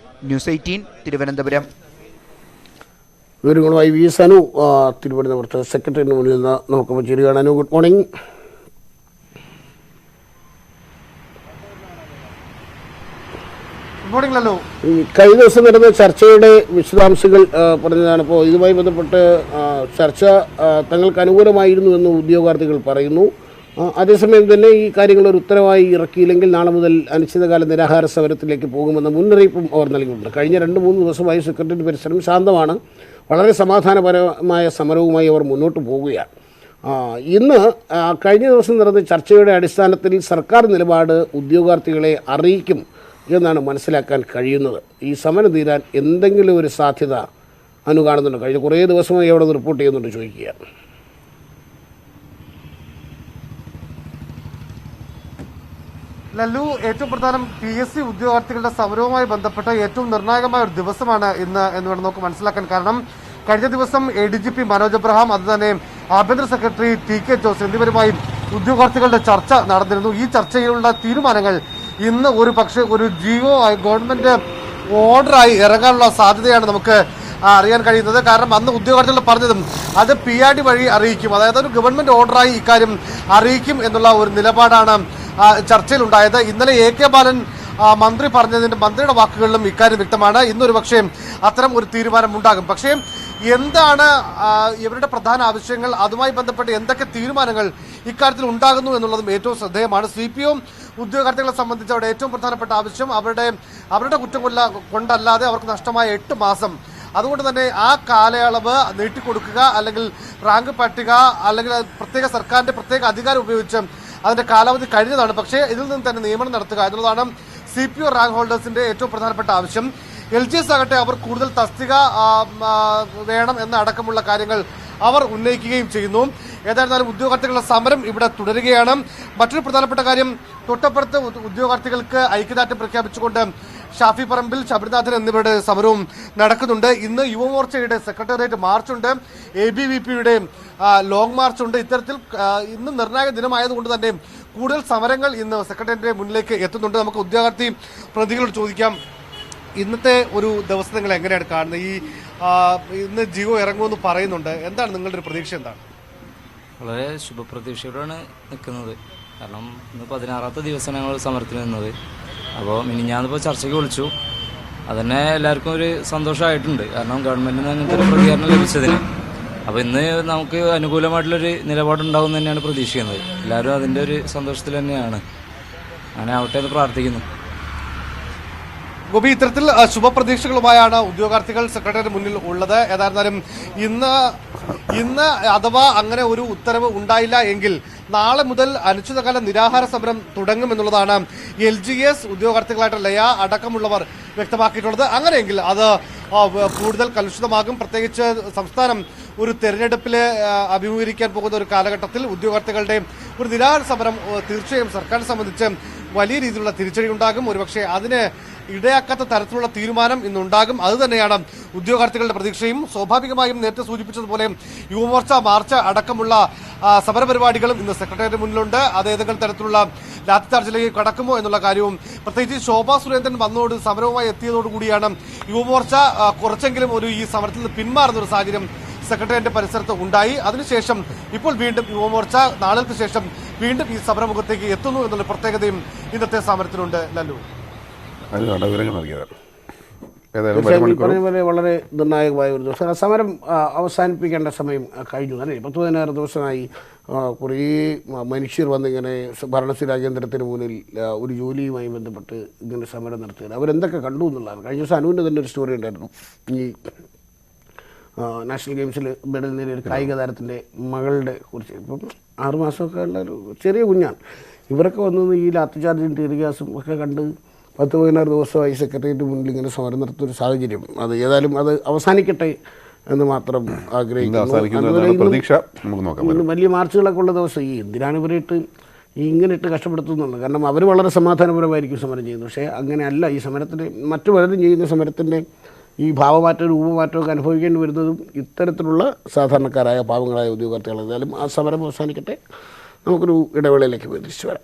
ന്യൂസ് 18 തിരുവനന്തപുരം. വിവരങ്ങളുമായി VS അനു തിരുവനന്തപുരത്ത് സെക്രട്ടറിന് മുന്നിൽ നിന്ന് നമുക്ക് ചേരുകയാണ്. Anu, good morning. ഈ കഴിഞ്ഞ ദിവസം നടന്ന ചർച്ചയുടെ വിശദാംശങ്ങൾ പറഞ്ഞതാണ്. ഇപ്പോൾ ഇതുമായി ബന്ധപ്പെട്ട് ചർച്ച തങ്ങൾക്ക് അനുകൂലമായിരുന്നു എന്ന് ഉദ്യോഗാർത്ഥികൾ പറയുന്നു. അതേസമയം തന്നെ ഈ കാര്യങ്ങൾ ഒരു ഉത്തരവായി ഇറക്കിയില്ലെങ്കിൽ നാളെ മുതൽ അനിശ്ചിതകാല നിരാഹാര സമരത്തിലേക്ക് പോകുമെന്ന മുന്നറിയിപ്പും അവർ നൽകിയിട്ടുണ്ട്. കഴിഞ്ഞ 2-3 ദിവസമായി സെക്രട്ടേറിയറ്റ് പരിസരം ശാന്തമാണ്. വളരെ സമാധാനപരമായ സമരവുമായി അവർ മുന്നോട്ട് പോവുകയാണ്. ഇന്ന് കഴിഞ്ഞ ദിവസം നടന്ന ചർച്ചയുടെ അടിസ്ഥാനത്തിൽ സർക്കാർ നിലപാട് ഉദ്യോഗാർത്ഥികളെ അറിയിക്കും എന്നാണ് മനസ്സിലാക്കാൻ കഴിയുന്നത്. ഈ സമരം തീരാൻ എന്തെങ്കിലും ഒരു സാധ്യത അനു കാണുന്നുണ്ട്? കഴിഞ്ഞ കുറേ ദിവസമായി അവിടെ റിപ്പോർട്ട് ചെയ്യുന്നുണ്ട് ചോദിക്കുകയാണ്. ലല്ലു, ഏറ്റവും പ്രധാനം PSC ഉദ്യോഗാർത്ഥികളുടെ സമരവുമായി ബന്ധപ്പെട്ട ഏറ്റവും നിർണായകമായ ഒരു ദിവസമാണ് ഇന്ന് എന്ന് വേണം നമുക്ക് മനസ്സിലാക്കാൻ. കാരണം കഴിഞ്ഞ ദിവസം ADGP മനോജ് എബ്രഹാം, അതുതന്നെ ആഭ്യന്തര സെക്രട്ടറി TK ജോസ് എന്നിവരുമായി ഉദ്യോഗാർത്ഥികളുടെ ചർച്ച നടന്നിരുന്നു. ഈ ചർച്ചയിലുള്ള തീരുമാനങ്ങൾ ഇന്ന് ഒരു പക്ഷേ ഒരു GO ഗവൺമെന്റ് ഓർഡറായി ഇറങ്ങാനുള്ള സാധ്യതയാണ് നമുക്ക് അറിയാൻ കഴിയുന്നത്. കാരണം അന്ന് ഉദ്യോഗാർത്ഥികൾ പറഞ്ഞതും അത് PRD വഴി അറിയിക്കും, അതായത് ഒരു ഗവൺമെന്റ് ഓർഡറായി ഇക്കാര്യം അറിയിക്കും എന്നുള്ള ഒരു നിലപാടാണ് ചർച്ചയിലുണ്ടായത്. ഇന്നലെ AK ബാലൻ മന്ത്രിയുടെ വാക്കുകളിലും ഇക്കാര്യം വ്യക്തമാണ്. ഇന്നൊരു പക്ഷേ അത്തരം ഒരു തീരുമാനം ഉണ്ടാകും. പക്ഷേ എന്താണ് ഇവരുടെ പ്രധാന ആവശ്യങ്ങൾ, അതുമായി ബന്ധപ്പെട്ട് എന്തൊക്കെ തീരുമാനങ്ങൾ ഇക്കാര്യത്തിൽ ഉണ്ടാകുന്നു എന്നുള്ളതും ഏറ്റവും ശ്രദ്ധേയമാണ്. CPO ഉദ്യോഗാർത്ഥികളെ സംബന്ധിച്ച് അവരുടെ ഏറ്റവും പ്രധാനപ്പെട്ട ആവശ്യം അവരുടെ കുറ്റം കൊണ്ടല്ലാതെ അവർക്ക് നഷ്ടമായ 8 മാസം, അതുകൊണ്ട് തന്നെ ആ കാലയളവ് നീട്ടിക്കൊടുക്കുക, അല്ലെങ്കിൽ റാങ്ക് പട്ടിക അല്ലെങ്കിൽ പ്രത്യേക സർക്കാരിന്റെ പ്രത്യേക അധികാരം ഉപയോഗിച്ച് അതിന്റെ കാലാവധി കഴിഞ്ഞതാണ്. പക്ഷേ ഇതിൽ നിന്ന് തന്നെ നിയമനം നടത്തുക എന്നുള്ളതാണ് CPO റാങ്ക് ഹോൾഡേഴ്സിന്റെ ഏറ്റവും പ്രധാനപ്പെട്ട ആവശ്യം. LGS ആകട്ടെ അവർ കൂടുതൽ തസ്തിക വേണം എന്ന അടക്കമുള്ള കാര്യങ്ങൾ അവർ ഉന്നയിക്കുകയും ചെയ്യുന്നു. ഏതായിരുന്നാലും ഉദ്യോഗാർത്ഥികളുടെ സമരം ഇവിടെ തുടരുകയാണ്. മറ്റൊരു പ്രധാനപ്പെട്ട കാര്യം, തൊട്ടപ്പുറത്ത് ഉദ്യോഗാർത്ഥികൾക്ക് ഐക്യദാർഢ്യം പ്രഖ്യാപിച്ചുകൊണ്ട് ഷാഫി പറമ്പിൽ, ശബരിനാഥൻ എന്നിവരുടെ സമരവും നടക്കുന്നുണ്ട്. ഇന്ന് യുവമോർച്ചയുടെ സെക്രട്ടേറിയറ്റ് മാർച്ചുണ്ട്, ABVP-യുടെ ലോങ് മാർച്ചുണ്ട്. ഇത്തരത്തിൽ ഇന്ന് നിർണായക ദിനമായതുകൊണ്ട് തന്നെ കൂടുതൽ സമരങ്ങൾ ഇന്ന് സെക്രട്ടേറിയറ്റിന്റെ മുന്നിലേക്ക് എത്തുന്നുണ്ട്. നമുക്ക് ഉദ്യോഗാർത്ഥി പ്രതികളോട് ചോദിക്കാം, ഇന്നത്തെ ഒരു ദിവസം നിങ്ങൾ എങ്ങനെയാണ് കാണുന്നത്? ഇന്ന് GO ഇറങ്ങുമെന്ന് പറയുന്നുണ്ട്, എന്താണ് നിങ്ങളുടെ ഒരു പ്രതീക്ഷ? എന്താണ്? വളരെ ശുഭപ്രതീക്ഷയോടാണ് നിൽക്കുന്നത്. കാരണം ഇന്ന് 16ാമത്തെ ദിവസമാണ് ഞങ്ങൾ സമരത്തിന് നിന്നത്. അപ്പോൾ മിനിഞ്ഞാന്നിപ്പോൾ ചർച്ചയ്ക്ക് വിളിച്ചു. അതന്നെ എല്ലാവർക്കും ഒരു സന്തോഷമായിട്ടുണ്ട്. കാരണം ഗവൺമെൻറ്റിൽ നിന്ന് അങ്ങനത്തെ ഒരു പ്രതികരണം ലഭിച്ചതിന്. അപ്പോൾ ഇന്ന് നമുക്ക് അനുകൂലമായിട്ടുള്ളൊരു നിലപാടുണ്ടാകും തന്നെയാണ് പ്രതീക്ഷിക്കുന്നത്. എല്ലാവരും അതിൻ്റെ ഒരു സന്തോഷത്തിൽ തന്നെയാണ്. അങ്ങനെ ആവട്ടെ എന്ന് പ്രാർത്ഥിക്കുന്നു. ഗോപി, ഇത്തരത്തിൽ ശുഭപ്രതീക്ഷകളുമായാണ് ഉദ്യോഗാർത്ഥികൾ സെക്രട്ടറിയേറ്റ് മുന്നിൽ ഉള്ളത്. ഏതായിരുന്നാലും ഇന്ന് അഥവാ അങ്ങനെ ഒരു ഉത്തരവ് ഉണ്ടായില്ല എങ്കിൽ നാളെ മുതൽ അനിശ്ചിതകാല നിരാഹാര സമരം തുടങ്ങുമെന്നുള്ളതാണ് LGS ഉദ്യോഗാർത്ഥികളായിട്ട് ലയ അടക്കമുള്ളവർ വ്യക്തമാക്കിയിട്ടുള്ളത്. അങ്ങനെയെങ്കിൽ അത് കൂടുതൽ കലുഷിതമാകും. പ്രത്യേകിച്ച് സംസ്ഥാനം ഒരു തെരഞ്ഞെടുപ്പിൽ അഭിമുഖീകരിക്കാൻ പോകുന്ന ഒരു കാലഘട്ടത്തിൽ ഉദ്യോഗാർത്ഥികളുടെ ഒരു നിരാഹാര സമരം തീർച്ചയായും സർക്കാരിനെ സംബന്ധിച്ച് വലിയ രീതിയിലുള്ള തിരിച്ചടി ഉണ്ടാകും. ഒരുപക്ഷെ അതിന് ഇടയാക്കാത്ത തരത്തിലുള്ള തീരുമാനം ഇന്നുണ്ടാകും. അതുതന്നെയാണ് ഉദ്യോഗാർത്ഥികളുടെ പ്രതീക്ഷയും. സ്വാഭാവികമായും നേരത്തെ സൂചിപ്പിച്ചതുപോലെ യുവമോർച്ച മാർച്ച് അടക്കമുള്ള സമരപരിപാടികളും ഇന്ന് സെക്രട്ടേറിയറ്റിന് മുന്നിലുണ്ട്. അത് ഏതെങ്കിലും തരത്തിലുള്ള ലാത്തിചാർജിലേക്ക് കടക്കുമോ എന്നുള്ള കാര്യവും, പ്രത്യേകിച്ച് ശോഭാ സുരേന്ദ്രൻ വന്നതോട് സമരവുമായി എത്തിയതോടുകൂടിയാണ് യുവമോർച്ച കുറച്ചെങ്കിലും ഈ സമരത്തിൽ നിന്ന് പിന്മാറുന്ന ഒരു സാഹചര്യം സെക്രട്ടേറിയറ്റ് പരിസരത്ത് ഉണ്ടായി. അതിനുശേഷം ഇപ്പോൾ വീണ്ടും യുവമോർച്ച നാളുകൾക്ക് ശേഷം വീണ്ടും ഈ സമരമുഖത്തേക്ക് എത്തുന്നു എന്നുള്ള പ്രത്യേകതയും ഇന്നത്തെ സമരത്തിനുണ്ട്. ലല്ലു, പറഞ്ഞ പോലെ വളരെ നിർണായകമായ ഒരു ദിവസം. സമരം അവസാനിപ്പിക്കേണ്ട സമയം കഴിഞ്ഞു. അല്ലേ, 10-16 ദിവസമായി കുറേ മനുഷ്യർ വന്നിങ്ങനെ ഭരണസ്ഥിരാ കേന്ദ്രത്തിന് മുന്നിൽ ഒരു ജോലിയുമായി ബന്ധപ്പെട്ട് ഇങ്ങനെ സമരം നടത്തുകയാണ്. അവരെന്തൊക്കെ കണ്ടു എന്നുള്ളതാണ്. കഴിഞ്ഞ ദിവസം അനുവിൻ്റെ തന്നെ ഒരു സ്റ്റോറി ഉണ്ടായിരുന്നു. ഈ നാഷണൽ ഗെയിംസിൽ മെഡൽ നേടിയ ഒരു കായിക താരത്തിൻ്റെ മകളുടെ കുറിച്ച്. ഇപ്പം 6 മാസമൊക്കെ ഉള്ള ഒരു ചെറിയ കുഞ്ഞാണ്. ഇവരൊക്കെ വന്നത് ഈ ലാത്തിചാർജും ടീർ ഗ്യാസും ഒക്കെ കണ്ട് 10-16 ദിവസമായി സെക്രട്ടേറിയറ്റ് മുന്നിൽ ഇങ്ങനെ സമരം നടത്തുന്നൊരു സാഹചര്യം. അത് ഏതായാലും അത് അവസാനിക്കട്ടെ എന്ന് മാത്രം ആഗ്രഹിക്കുന്നു. വലിയ മാർച്ചുകളൊക്കെ ഉള്ള ദിവസം എന്തിനാണ് ഇവരായിട്ട് ഇങ്ങനെ ഇട്ട് കഷ്ടപ്പെടുത്തുന്നുള്ളത്? കാരണം അവർ വളരെ സമാധാനപരമായിരിക്കും സമരം ചെയ്യുന്നത്. പക്ഷേ അങ്ങനെയല്ല. ഈ സമരത്തിൻ്റെ മറ്റു പലരും ചെയ്യുന്ന സമരത്തിൻ്റെ ഈ ഭാവമാറ്റവും രൂപമാറ്റമൊക്കെ അനുഭവിക്കേണ്ടി വരുന്നതും ഇത്തരത്തിലുള്ള സാധാരണക്കാരായ പാവങ്ങളായ ഉദ്യോഗാർത്ഥികൾ. ഏതായാലും ആ സമരം അവസാനിക്കട്ടെ. നമുക്കൊരു ഇടവേളയിലേക്ക് പോയി തിരിച്ചു വരാം.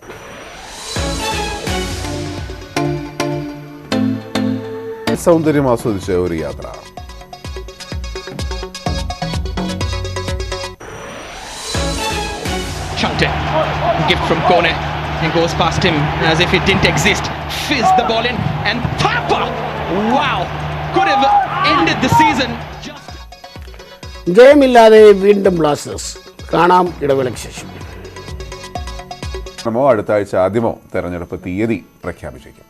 സൗന്ദര്യം ആസ്വദിച്ച ഒരു യാത്ര. Chucked it. Gift from Kone and goes past him as if it didn't exist. Fizz the ball in and Papa! Wow! Could have ended the season. ജയമില്ലാതെ വീണ്ടും ബ്ലാസ്റ്റേഴ്സ്. കാണാം ഇടവേളയ്ക്ക് ശേഷം. അടുത്ത ആഴ്ച ആദ്യമോ തെരഞ്ഞെടുപ്പ് തീയതി പ്രഖ്യാപിച്ചേക്കും.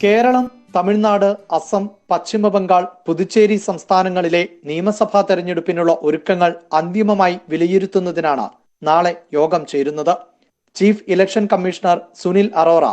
കേരളം, തമിഴ്നാട്, അസം, പശ്ചിമ ബംഗാൾ, പുതുച്ചേരി സംസ്ഥാനങ്ങളിലെ നിയമസഭാ തെരഞ്ഞെടുപ്പിനുള്ള ഒരുക്കങ്ങൾ അന്തിമമായി വിലയിരുത്തുന്നതിനാണ് നാളെ യോഗം ചേരുന്നത്. Chief election commissioner Sunil Arora,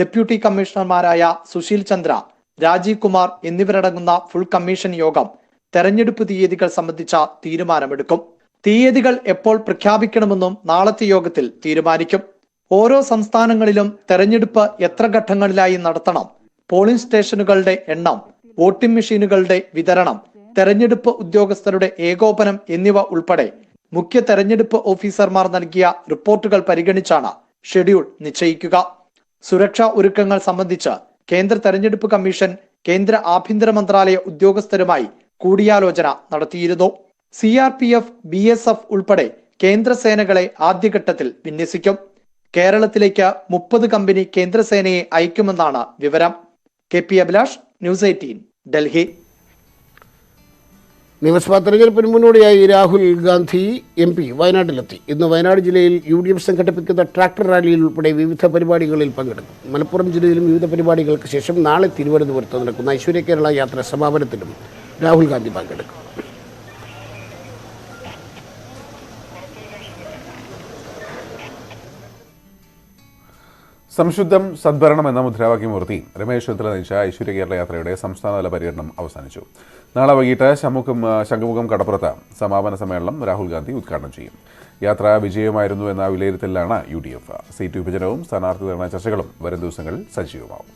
deputy കമ്മീഷണർമാരായ സുശീൽ ചന്ദ്ര, രാജീവ് കുമാർ എന്നിവരടങ്ങുന്ന ഫുൾ കമ്മീഷൻ യോഗം തെരഞ്ഞെടുപ്പ് തീയതികൾ സംബന്ധിച്ച തീരുമാനമെടുക്കും. തീയതികൾ എപ്പോൾ പ്രഖ്യാപിക്കണമെന്നും നാളത്തെ യോഗത്തിൽ തീരുമാനിക്കും. ഓരോ സംസ്ഥാനങ്ങളിലും തെരഞ്ഞെടുപ്പ് എത്ര ഘട്ടങ്ങളിലായി നടത്തണം, പോളിംഗ് സ്റ്റേഷനുകളുടെ എണ്ണം, വോട്ടിംഗ് മെഷീനുകളുടെ വിതരണം, തെരഞ്ഞെടുപ്പ് ഉദ്യോഗസ്ഥരുടെ ഏകോപനം എന്നിവ ഉൾപ്പെടെ മുഖ്യ തെരഞ്ഞെടുപ്പ് ഓഫീസർമാർ നൽകിയ റിപ്പോർട്ടുകൾ പരിഗണിച്ചാണ് ഷെഡ്യൂൾ നിശ്ചയിക്കുക. സുരക്ഷാ ഒരുക്കങ്ങൾ സംബന്ധിച്ച് കേന്ദ്ര തെരഞ്ഞെടുപ്പ് കമ്മീഷൻ കേന്ദ്ര ആഭ്യന്തര മന്ത്രാലയ ഉദ്യോഗസ്ഥരുമായി കൂടിയാലോചന നടത്തിയിരുന്നു. CRPF, BSF ഉൾപ്പെടെ കേന്ദ്രസേനകളെ ആദ്യഘട്ടത്തിൽ വിന്യസിക്കും. കേരളത്തിലേക്ക് 30 കമ്പനി കേന്ദ്രസേനയെ അയക്കുമെന്നാണ് വിവരം. KP Abhilash, news 18, Delhi. നിയമസഭാ തെരഞ്ഞെടുപ്പിന് മുന്നോടിയായി രാഹുൽ ഗാന്ധി MP വയനാട്ടിലെത്തി. ഇന്ന് വയനാട് ജില്ലയിൽ UDF സംഘടിപ്പിക്കുന്ന ട്രാക്ടർ റാലിയിൽ ഉൾപ്പെടെ വിവിധ പരിപാടികളിൽ പങ്കെടുക്കും. മലപ്പുറം ജില്ലയിലും വിവിധ പരിപാടികൾക്ക് ശേഷം നാളെ തിരുവനന്തപുരത്ത് നടക്കുന്ന ഐശ്വര്യ കേരള യാത്ര സമാപനത്തിലും രാഹുൽ ഗാന്ധി പങ്കെടുക്കും. സംശുദ്ധം സദ്ഭരണം എന്ന മുദ്രാവാക്യമുയർത്തി രമേശ് ചെന്നിത്തല നയിച്ച ഐശ്വര്യ കേരള യാത്രയുടെ സംസ്ഥാനതല പര്യടനം അവസാനിച്ചു. നാളെ വൈകിട്ട് ശംഖുമുഖം കടപ്പുറത്ത് സമാപന സമ്മേളനം രാഹുൽ ഗാന്ധി ഉദ്ഘാടനം ചെയ്യും. യാത്ര വിജയമായിരുന്നു എന്ന വിലയിരുത്തലിലാണ് UDF. സീറ്റ് വിഭജനവും സ്ഥാനാർത്ഥി നിർണയ ചർച്ചകളും വരും ദിവസങ്ങളിൽ സജീവമാവും.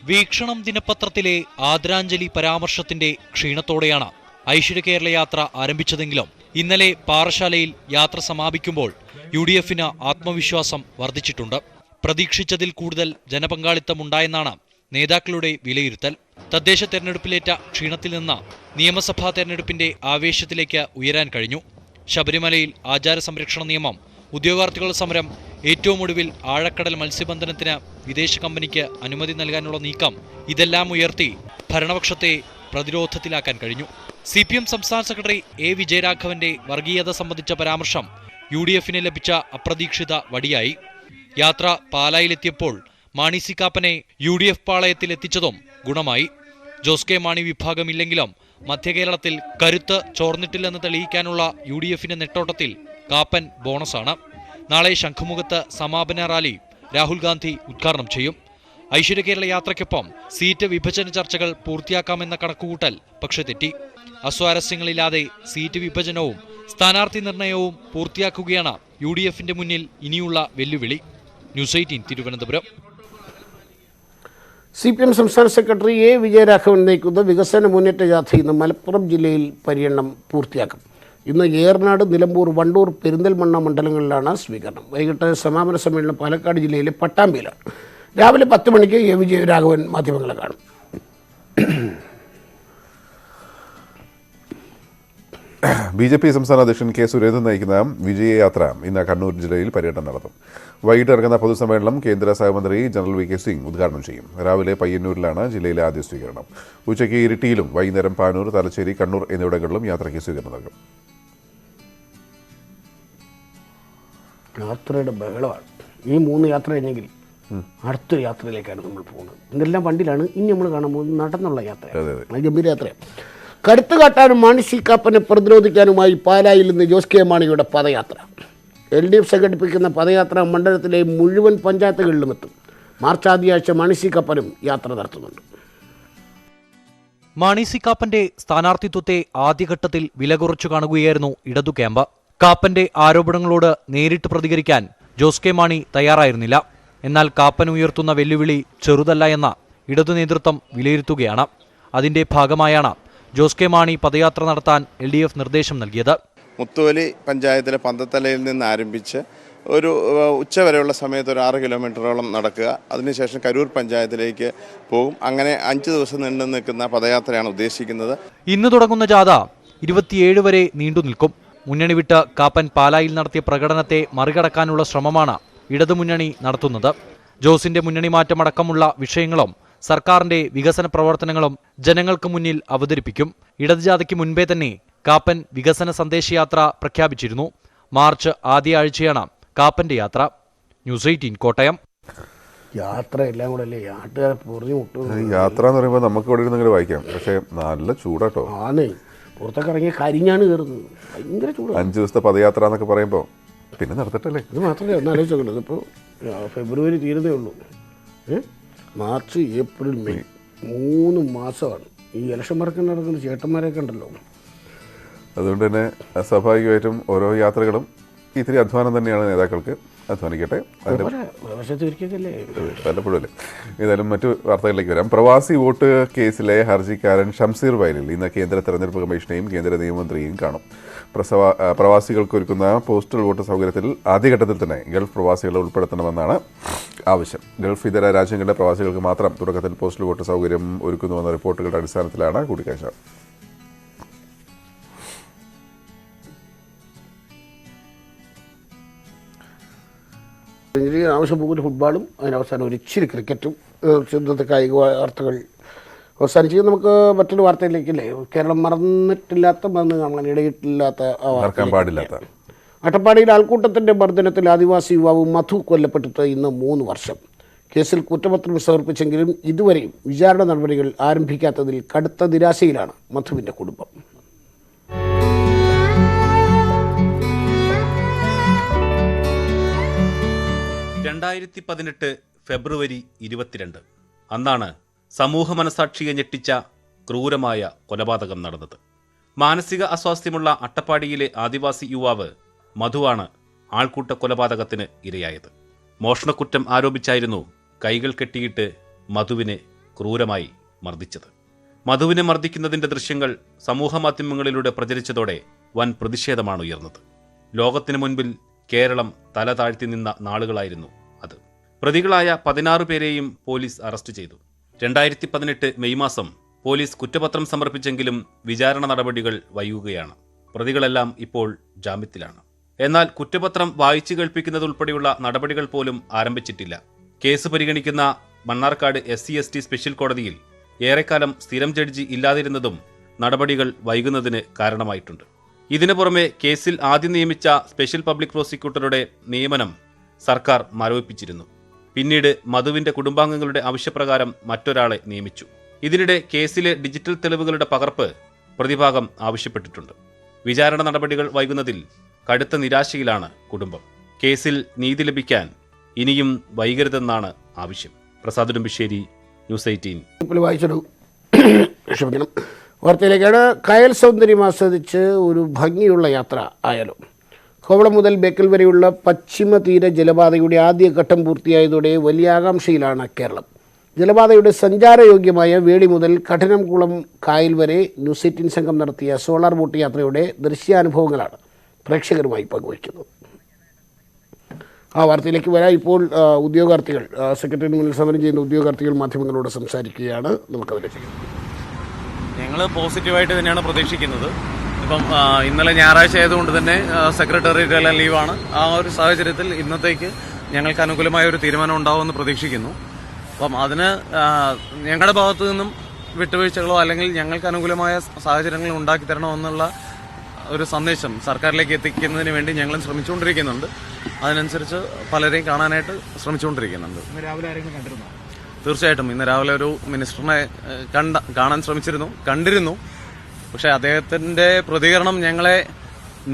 വീക്ഷണം ദിനപത്രത്തിലെ ആദരാഞ്ജലി പരാമർശത്തിന്റെ ക്ഷീണത്തോടെയാണ് ഐശ്വര്യ കേരള യാത്ര ആരംഭിച്ചതെങ്കിലും ഇന്നലെ പാറശാലയിൽ യാത്ര സമാപിക്കുമ്പോൾ UDFന് ആത്മവിശ്വാസം വർദ്ധിച്ചിട്ടുണ്ട്. പ്രതീക്ഷിച്ചതിൽ കൂടുതൽ ജനപങ്കാളിത്തമുണ്ടായെന്നാണ് നേതാക്കളുടെ വിലയിരുത്തൽ. തദ്ദേശ തെരഞ്ഞെടുപ്പിലേറ്റ ക്ഷീണത്തിൽ നിന്ന് നിയമസഭാ തെരഞ്ഞെടുപ്പിന്റെ ആവേശത്തിലേക്ക് ഉയരാൻ കഴിഞ്ഞു. ശബരിമലയിൽ ആചാര സംരക്ഷണ നിയമം, ഉദ്യോഗാർത്ഥികളുടെ സമരം, ഏറ്റവും ഒടുവിൽ ആഴക്കടൽ മത്സ്യബന്ധനത്തിന് വിദേശ കമ്പനിക്ക് അനുമതി നൽകാനുള്ള നീക്കം, ഇതെല്ലാം ഉയർത്തി ഭരണപക്ഷത്തെ പ്രതിരോധത്തിലാക്കാൻ കഴിഞ്ഞു. CPM സംസ്ഥാന സെക്രട്ടറി A. വിജയരാഘവന്റെ വർഗീയത സംബന്ധിച്ച പരാമർശം UDFന് ലഭിച്ച അപ്രതീക്ഷിത വടിയായി. യാത്ര പാലായിലെത്തിയപ്പോൾ മാണി സി കാപ്പനെ UDF പാളയത്തിൽ എത്തിച്ചതും ഗുണമായി. ജോസ് കെ മാണി വിഭാഗമില്ലെങ്കിലും മധ്യകേരളത്തിൽ കരുത്ത് ചോർന്നിട്ടില്ലെന്ന് തെളിയിക്കാനുള്ള UDFന്റെ നെട്ടോട്ടത്തിൽ കാപ്പൻ ബോണസാണ്. നാളെ ശംഖുമുഖത്ത് സമാപന റാലി രാഹുൽ ഗാന്ധി ഉദ്ഘാടനം ചെയ്യും. ഐശ്വര്യ കേരള യാത്രയ്ക്കൊപ്പം സീറ്റ് വിഭജന ചർച്ചകൾ പൂർത്തിയാക്കാമെന്ന കണക്കുകൂട്ടൽ പക്ഷെ തെറ്റി. അസ്വാരസ്യങ്ങളില്ലാതെ സീറ്റ് വിഭജനവും സ്ഥാനാർത്ഥി നിർണയവും പൂർത്തിയാക്കുകയാണ് UDFന്റെ മുന്നിൽ ഇനിയുള്ള വെല്ലുവിളി. ന്യൂസ് 18 തിരുവനന്തപുരം. CPM സംസ്ഥാന സെക്രട്ടറി A. വിജയരാഘവൻ നയിക്കുന്ന വികസന മുന്നേറ്റ ജാഥ ഇന്ന് മലപ്പുറം ജില്ലയിൽ പര്യടനം പൂർത്തിയാക്കും. ഇന്ന് ഏറനാട്, നിലമ്പൂർ, വണ്ടൂർ, പെരിന്തൽമണ്ണ മണ്ഡലങ്ങളിലാണ് സ്വീകരണം. വൈകിട്ട് സമാപന സമ്മേളനം പാലക്കാട് ജില്ലയിലെ പട്ടാമ്പിയിലാണ്. രാവിലെ 10 മണിക്ക് A. വിജയരാഘവൻ മാധ്യമങ്ങളെ കാണും. BJP സംസ്ഥാന അധ്യക്ഷൻ K. സുരേന്ദ്രൻ നയിക്കുന്ന വിജയയാത്ര ഇന്ന് കണ്ണൂർ ജില്ലയിൽ പര്യടനം നടത്തും. വൈകിട്ട് ഇറങ്ങുന്ന പൊതുസമ്മേളനം കേന്ദ്ര സഹമന്ത്രി ജനറൽ VK സിംഗ് ഉദ്ഘാടനം ചെയ്യും. രാവിലെ പയ്യന്നൂരിലാണ് ജില്ലയിലെ ആദ്യ സ്വീകരണം. ഉച്ചയ്ക്ക് ഇരിട്ടിയിലും വൈകുന്നേരം പാനൂർ, തലശ്ശേരി, കണ്ണൂർ എന്നിവിടങ്ങളിലും യാത്രയ്ക്ക് സ്വീകരണം നൽകും. യാത്രയുടെ ബഹളമാണ്. ഈ 3 യാത്ര കഴിഞ്ഞെങ്കിൽ അടുത്തൊരു യാത്രയിലേക്കാണ് നമ്മൾ പോകുന്നത്. ഇതെല്ലാം വണ്ടിയിലാണ്. ഇനി നമ്മൾ കാണാൻ പോകുന്നത് നടന്നുള്ള യാത്രയാണ്. ഗംഭീര യാത്രയാണ്. കരുത്ത് കാട്ടാനും മാണി സി കാപ്പനെ പ്രതിരോധിക്കാനുമായി പാലായിൽ നിന്ന് ജോസ് കെ മാണിയുടെ പദയാത്ര. LDF സംഘടിപ്പിക്കുന്ന പദയാത്ര മണ്ഡലത്തിലെ മുഴുവൻ പഞ്ചായത്തുകളിലും എത്തും. മാർച്ച് ആദ്യാഴ്ച മാണി സി കാപ്പനും യാത്ര നടത്തുന്നുണ്ട്. മാണി സി കാപ്പന്റെ സ്ഥാനാർത്ഥിത്വത്തെ ആദ്യഘട്ടത്തിൽ വില കുറച്ചു കാണുകയായിരുന്നു ഇടതു ക്യാമ്പ്. കാപ്പന്റെ ആരോപണങ്ങളോട് നേരിട്ട് പ്രതികരിക്കാൻ ജോസ് കെ മാണി തയ്യാറായിരുന്നില്ല. എന്നാൽ കാപ്പൻ ഉയർത്തുന്ന വെല്ലുവിളി ചെറുതല്ല എന്ന ഇടതു നേതൃത്വം വിലയിരുത്തുകയാണ്. അതിന്റെ ഭാഗമായാണ് ജോസ് കെ മാണി പദയാത്ര നടത്താൻ LDF നിർദ്ദേശം നൽകിയത്. മുത്തുവലി പഞ്ചായത്തിലെ പന്തത്തലയിൽ നിന്ന് ആരംഭിച്ച് ഒരു ഉച്ചവരെയുള്ള സമയത്ത് ഒരു 6 കിലോമീറ്ററോളം നടക്കുക. അതിനുശേഷം കരൂർ പഞ്ചായത്തിലേക്ക് പോകും. അങ്ങനെ 5 ദിവസം നീണ്ടു നിൽക്കുന്ന പദയാത്രയാണ് ഉദ്ദേശിക്കുന്നത്. ഇന്ന് തുടങ്ങുന്ന ജാഥ 27 വരെ നീണ്ടു നിൽക്കും. മുന്നണി വിട്ട് കാപ്പൻ പാലായിൽ നടത്തിയ പ്രകടനത്തെ മറികടക്കാനുള്ള ശ്രമമാണ് ഇടതുമുന്നണി നടത്തുന്നത്. ജോസിന്റെ മുന്നണി മാറ്റമടക്കമുള്ള വിഷയങ്ങളും സർക്കാരിന്റെ വികസന പ്രവർത്തനങ്ങളും ജനങ്ങൾക്ക് മുന്നിൽ അവതരിപ്പിക്കും. ഇടതുജാഥയ്ക്ക് മുൻപേ തന്നെ കാപ്പൻ വികസന സന്ദേശയാത്ര പ്രഖ്യാപിച്ചിരുന്നു. മാർച്ച് ആദ്യ ആഴ്ചയാണ് കാപ്പന്റെ യാത്ര. ന്യൂസ് 18 കോട്ടയം. യാത്ര എല്ലാം കൂടെ അല്ലേ നാട്ടുകാരെ പൊറിഞ്ഞു മുട്ടും. യാത്ര എന്ന് പറയുമ്പോൾ നമുക്ക് ഇവിടെ ഇരുന്നെങ്കിലും വായിക്കാം. പക്ഷേ നല്ല ചൂടാട്ടോ. ആന്നേ, പുറത്തൊക്കെ ഇറങ്ങിയ കരിഞ്ഞാണ് കയറുന്നത്. ഭയങ്കര ചൂടാണ്. 5 ദിവസത്തെ പദയാത്ര എന്നൊക്കെ പറയുമ്പോൾ പിന്നെ നടത്തട്ടല്ലേ. ഇത് മാത്രമല്ല, ഒന്ന് ആലോചിച്ചോക്കണ്ടത്. ഇപ്പോൾ ഫെബ്രുവരി തീരുന്നേ ഉള്ളൂ. മാർച്ച്, ഏപ്രിൽ, മെയ് 3 മാസമാണ്. ഈ ഇലക്ഷൻ മറക്കാൻ നടക്കുന്ന ചേട്ടന്മാരെയൊക്കെ ഉണ്ടല്ലോ. അതുകൊണ്ട് തന്നെ സ്വാഭാവികമായിട്ടും ഓരോ യാത്രകളും ഇത്തിരി അധ്വാനം തന്നെയാണ്. നേതാക്കൾക്ക് അധ്വാനിക്കട്ടെ. വല്ലപ്പോഴും അല്ലേ. ഏതായാലും മറ്റു വാർത്തകളിലേക്ക് വരാം. പ്രവാസി വോട്ട് കേസിലെ ഹർജിക്കാരൻ ഷംസീർ വയലിൽ ഇന്ന് കേന്ദ്ര തെരഞ്ഞെടുപ്പ് കമ്മീഷനെയും കേന്ദ്ര നിയമമന്ത്രിയെയും കാണും. പ്രവാസികൾക്ക് ഒരുക്കുന്ന പോസ്റ്റൽ വോട്ട് സൗകര്യത്തിൽ ആദ്യഘട്ടത്തിൽ തന്നെ ഗൾഫ് പ്രവാസികളെ ഉൾപ്പെടുത്തണമെന്നാണ് ആവശ്യം. ഗൾഫ് ഇതര രാജ്യങ്ങളിലെ പ്രവാസികൾക്ക് മാത്രം തുടക്കത്തിൽ പോസ്റ്റൽ വോട്ട് സൗകര്യം ഒരുക്കുന്നുവെന്ന റിപ്പോർട്ടുകളുടെ അടിസ്ഥാനത്തിലാണ് കൂടിക്കാഴ്ച. ആവശ്യം പോകുന്ന ഫുട്ബോളും അതിനവസാനം ഒരു ഇച്ചിരി ക്രിക്കറ്റും ഇന്നത്തെ കായിക വാർത്തകൾ അവസാനിച്ച് നമുക്ക് മറ്റൊരു വാർത്തയിലേക്കല്ലേ. കേരളം മറന്നിട്ടില്ലാത്ത, മറന്നു കാണാൻ ഇടയിട്ടില്ലാത്ത അട്ടപ്പാടിയിൽ ആൾക്കൂട്ടത്തിൻ്റെ മർദ്ദനത്തിൽ ആദിവാസി യുവാവ് മധു കൊല്ലപ്പെട്ടിട്ട് ഇന്ന് 3 വർഷം. കേസിൽ കുറ്റപത്രം സമർപ്പിച്ചെങ്കിലും ഇതുവരെയും വിചാരണ നടപടികൾ ആരംഭിക്കാത്തതിൽ കടുത്ത നിരാശയിലാണ് മധുവിൻ്റെ കുടുംബം. ഫെബ്രുവരി 22 അന്നാണ് സമൂഹ മനസാക്ഷിയെ ഞെട്ടിച്ച ക്രൂരമായ കൊലപാതകം നടന്നത്. മാനസിക അസ്വാസ്ഥ്യമുള്ള അട്ടപ്പാടിയിലെ ആദിവാസി യുവാവ് മധുവാണ് ആൾക്കൂട്ട കൊലപാതകത്തിന് ഇരയായത്. മോഷണക്കുറ്റം ആരോപിച്ചായിരുന്നു കൈകൾ കെട്ടിയിട്ട് മധുവിനെ ക്രൂരമായി മർദ്ദിച്ചത്. മധുവിനെ മർദ്ദിക്കുന്നതിൻ്റെ ദൃശ്യങ്ങൾ സമൂഹമാധ്യമങ്ങളിലൂടെ പ്രചരിച്ചതോടെ വൻ പ്രതിഷേധമാണ് ഉയർന്നത്. ലോകത്തിനു മുൻപിൽ കേരളം തല താഴ്ത്തി നിന്ന നാളുകളായിരുന്നു അത്. പ്രതികളായ 16 പേരെയും പോലീസ് അറസ്റ്റ് ചെയ്തു. 2018 മെയ് മാസം പോലീസ് കുറ്റപത്രം സമർപ്പിച്ചെങ്കിലും വിചാരണ നടപടികൾ വൈകുകയാണ്. പ്രതികളെല്ലാം ഇപ്പോൾ ജാമ്യത്തിലാണ്. എന്നാൽ കുറ്റപത്രം വായിച്ചു കേൾപ്പിക്കുന്നതുൾപ്പെടെയുള്ള നടപടികൾ പോലും ആരംഭിച്ചിട്ടില്ല. കേസ് പരിഗണിക്കുന്ന മണ്ണാർക്കാട് SC/ST സ്പെഷ്യൽ കോടതിയിൽ ഏറെക്കാലം സ്ഥിരം ജഡ്ജി ഇല്ലാതിരുന്നതും നടപടികൾ വൈകുന്നതിന് കാരണമായിട്ടുണ്ട്. ഇതിനു പുറമെ കേസിൽ ആദ്യം നിയമിച്ച സ്പെഷ്യൽ പബ്ലിക് പ്രോസിക്യൂട്ടറുടെ നിയമനം സർക്കാർ മരവിപ്പിച്ചിരുന്നു. പിന്നീട് മധുവിന്റെ കുടുംബാംഗങ്ങളുടെ ആവശ്യപ്രകാരം മറ്റൊരാളെ നിയമിച്ചു. ഇതിനിടെ കേസിലെ ഡിജിറ്റൽ തെളിവുകളുടെ പകർപ്പ് പ്രതിഭാഗം ആവശ്യപ്പെട്ടിട്ടുണ്ട്. വിചാരണ നടപടികൾ വൈകുന്നതിൽ കടുത്ത നിരാശയിലാണ് കുടുംബം. കേസിൽ നീതി ലഭിക്കാൻ ഇനിയും വൈകരുതെന്നാണ് ആവശ്യം. പ്രസാദ് ഉടുമ്പിശ്ശേരി, ന്യൂസ് 18. വായിച്ചൊരു ക്ഷമിക്കണം വാർത്തയിലേക്കാണ്. കായൽ സൗന്ദര്യം ആസ്വദിച്ച് ഒരു ഭംഗിയുള്ള യാത്ര ആയാലും. കോവളം മുതൽ ബേക്കൽ വരെയുള്ള പശ്ചിമ തീര ജലപാതയുടെ ആദ്യഘട്ടം പൂർത്തിയായതോടെ വലിയ ആകാംക്ഷയിലാണ് കേരളം. ജലപാതയുടെ സഞ്ചാരയോഗ്യമായ വേളി മുതൽ കഠിനംകുളം കായൽ വരെ ന്യൂസ് 18 സംഘം നടത്തിയ സോളാർ ബോട്ട് യാത്രയുടെ ദൃശ്യാനുഭവങ്ങളാണ് പ്രേക്ഷകരുമായി പങ്കുവയ്ക്കുന്നത്. ആ വാർത്തയിലേക്ക് വരാം. ഇപ്പോൾ ഉദ്യോഗാർത്ഥികൾ, സെക്രട്ടറിയേറ്റിന് മുന്നിൽ സമരം ചെയ്യുന്ന ഉദ്യോഗാർത്ഥികൾ മാധ്യമങ്ങളോട് സംസാരിക്കുകയാണ്. നമുക്കതിനെ ചെയ്യാം. ഞങ്ങൾ പോസിറ്റീവായിട്ട് തന്നെയാണ് പ്രതീക്ഷിക്കുന്നത്. ഇപ്പം ഇന്നലെ ഞായറാഴ്ച ആയതുകൊണ്ട് തന്നെ സെക്രട്ടേറിയറ്റ് എല്ലാം ലീവാണ്. ആ ഒരു സാഹചര്യത്തിൽ ഇന്നത്തേക്ക് ഞങ്ങൾക്ക് അനുകൂലമായ ഒരു തീരുമാനം ഉണ്ടാവുമെന്ന് പ്രതീക്ഷിക്കുന്നു. അപ്പം അതിന് ഞങ്ങളുടെ ഭാഗത്തു നിന്നും വിട്ടുവീഴ്ചകളോ അല്ലെങ്കിൽ ഞങ്ങൾക്ക് അനുകൂലമായ സാഹചര്യങ്ങൾ ഉണ്ടാക്കി തരണമെന്നുള്ള ഒരു സന്ദേശം സർക്കാരിലേക്ക് എത്തിക്കുന്നതിന് വേണ്ടി ഞങ്ങളും ശ്രമിച്ചുകൊണ്ടിരിക്കുന്നുണ്ട്. അതിനനുസരിച്ച് പലരെയും കാണാനായിട്ട് ശ്രമിച്ചുകൊണ്ടിരിക്കുന്നുണ്ട്. തീർച്ചയായിട്ടും ഇന്ന് രാവിലെ ഒരു മിനിസ്റ്ററിനെ കാണാൻ കണ്ടിരുന്നു. പക്ഷേ അദ്ദേഹത്തിൻ്റെ പ്രതികരണം ഞങ്ങളെ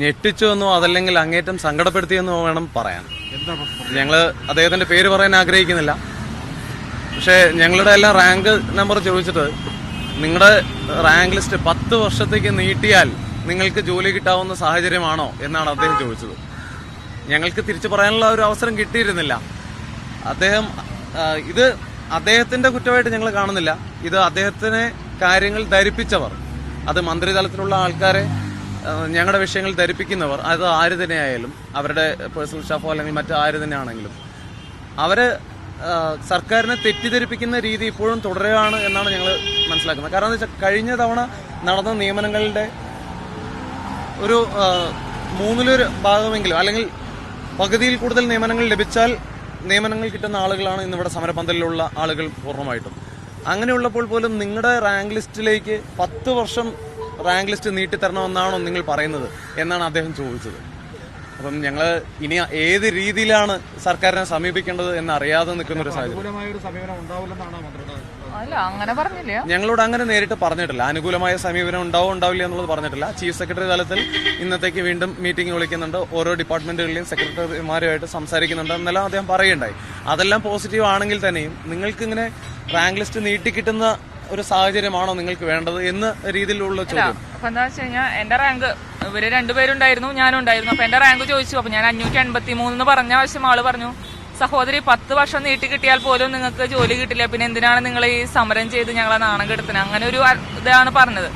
ഞെട്ടിച്ചു എന്നോ അതല്ലെങ്കിൽ അങ്ങേറ്റം സങ്കടപ്പെടുത്തിയെന്നോ വേണം പറയാൻ. ഞങ്ങൾ അദ്ദേഹത്തിൻ്റെ പേര് പറയാൻ ആഗ്രഹിക്കുന്നില്ല. പക്ഷേ ഞങ്ങളുടെ എല്ലാം റാങ്ക് നമ്പർ ചോദിച്ചിട്ട് നിങ്ങളുടെ റാങ്ക് ലിസ്റ്റ് 10 വർഷത്തേക്ക് നീട്ടിയാൽ നിങ്ങൾക്ക് ജോലി കിട്ടാവുന്ന സാഹചര്യമാണോ എന്നാണ് അദ്ദേഹം ചോദിച്ചത്. ഞങ്ങൾക്ക് തിരിച്ചു പറയാനുള്ള ഒരു അവസരം കിട്ടിയിരുന്നില്ല. ഇത് അദ്ദേഹത്തിൻ്റെ കുറ്റമായിട്ട് ഞങ്ങൾ കാണുന്നില്ല. ഇത് അദ്ദേഹത്തിനെ കാര്യങ്ങൾ ധരിപ്പിച്ചവർ, അത് മന്ത്രിതലത്തിലുള്ള ആൾക്കാരെ ഞങ്ങളുടെ വിഷയങ്ങൾ ധരിപ്പിക്കുന്നവർ, അത് ആര് തന്നെയായാലും, അവരുടെ പേഴ്സണൽ സ്റ്റാഫോ അല്ലെങ്കിൽ മറ്റു ആര് തന്നെ ആണെങ്കിലും, അവർ സർക്കാരിനെ തെറ്റിദ്ധരിപ്പിക്കുന്ന രീതി ഇപ്പോഴും തുടരുകയാണ് എന്നാണ് ഞങ്ങൾ മനസ്സിലാക്കുന്നത്. കാരണം എന്താ വെച്ചാൽ കഴിഞ്ഞ തവണ നടന്ന നിയമനങ്ങളുടെ ഒരു 1/3 ഭാഗമെങ്കിലും അല്ലെങ്കിൽ പകുതിയിൽ കൂടുതൽ നിയമനങ്ങൾ ലഭിച്ചാൽ നിയമനങ്ങൾ കിട്ടുന്ന ആളുകളാണ് ഇന്നിവിടെ സമരപന്തലിലുള്ള ആളുകൾ പൂർണ്ണമായിട്ടും. അങ്ങനെയുള്ളപ്പോൾ പോലും നിങ്ങളുടെ റാങ്ക് ലിസ്റ്റിലേക്ക് 10 വർഷം റാങ്ക് ലിസ്റ്റ് നീട്ടിത്തരണമെന്നാണോ നിങ്ങൾ പറയുന്നത് എന്നാണ് അദ്ദേഹം ചോദിച്ചത്. അപ്പം ഞങ്ങൾ ഇനി ഏത് രീതിയിലാണ് സർക്കാരിനെ സമീപിക്കേണ്ടത് എന്നറിയാതെ നിൽക്കുന്ന ഒരു സാഹചര്യം. ഞങ്ങളോട് അങ്ങനെ നേരിട്ട് പറഞ്ഞിട്ടില്ല. അനുകൂലമായ സമീപനം ഉണ്ടാവില്ല എന്നുള്ളത് പറഞ്ഞിട്ടില്ല. ചീഫ് സെക്രട്ടറി തലത്തിൽ ഇന്നത്തേക്ക് വീണ്ടും മീറ്റിംഗ് വിളിക്കുന്നുണ്ട്. ഓരോ ഡിപ്പാർട്ട്മെന്റുകളിലെയും സെക്രട്ടറിമാരുമായിട്ട് സംസാരിക്കുന്നുണ്ട് എന്നെല്ലാം അദ്ദേഹം പറയുകയുണ്ടായി. അതെല്ലാം പോസിറ്റീവ് ആണെങ്കിൽ തന്നെയും നിങ്ങൾക്ക് ഇങ്ങനെ റാങ്ക് ലിസ്റ്റ് നീട്ടിക്കിട്ടുന്ന ഒരു സാഹചര്യമാണോ നിങ്ങൾക്ക് വേണ്ടത് എന്ന രീതിയിലുള്ള ചോദ്യം. അപ്പൊ എന്താ വെച്ച് കഴിഞ്ഞാൽ എന്റെ റാങ്ക് ഇവര് രണ്ടുപേരുണ്ടായിരുന്നു, ഞാനും ഉണ്ടായിരുന്നു. അപ്പൊ എന്റെ റാങ്ക് ചോദിച്ചു. അപ്പൊ ഞാൻ 583 എന്ന് പറഞ്ഞ ആവശ്യം ആള് പറഞ്ഞു, സഹോദരി 10 വർഷം നീട്ടി കിട്ടിയാൽ പോലും നിങ്ങൾക്ക് ജോലി കിട്ടില്ല, പിന്നെ എന്തിനാണ് നിങ്ങൾ ഈ സമരം ചെയ്ത് ഞങ്ങളെ നാണം കെടുത്തുന്നത്, അങ്ങനെ ഒരു ഇതാണ് പറഞ്ഞത്.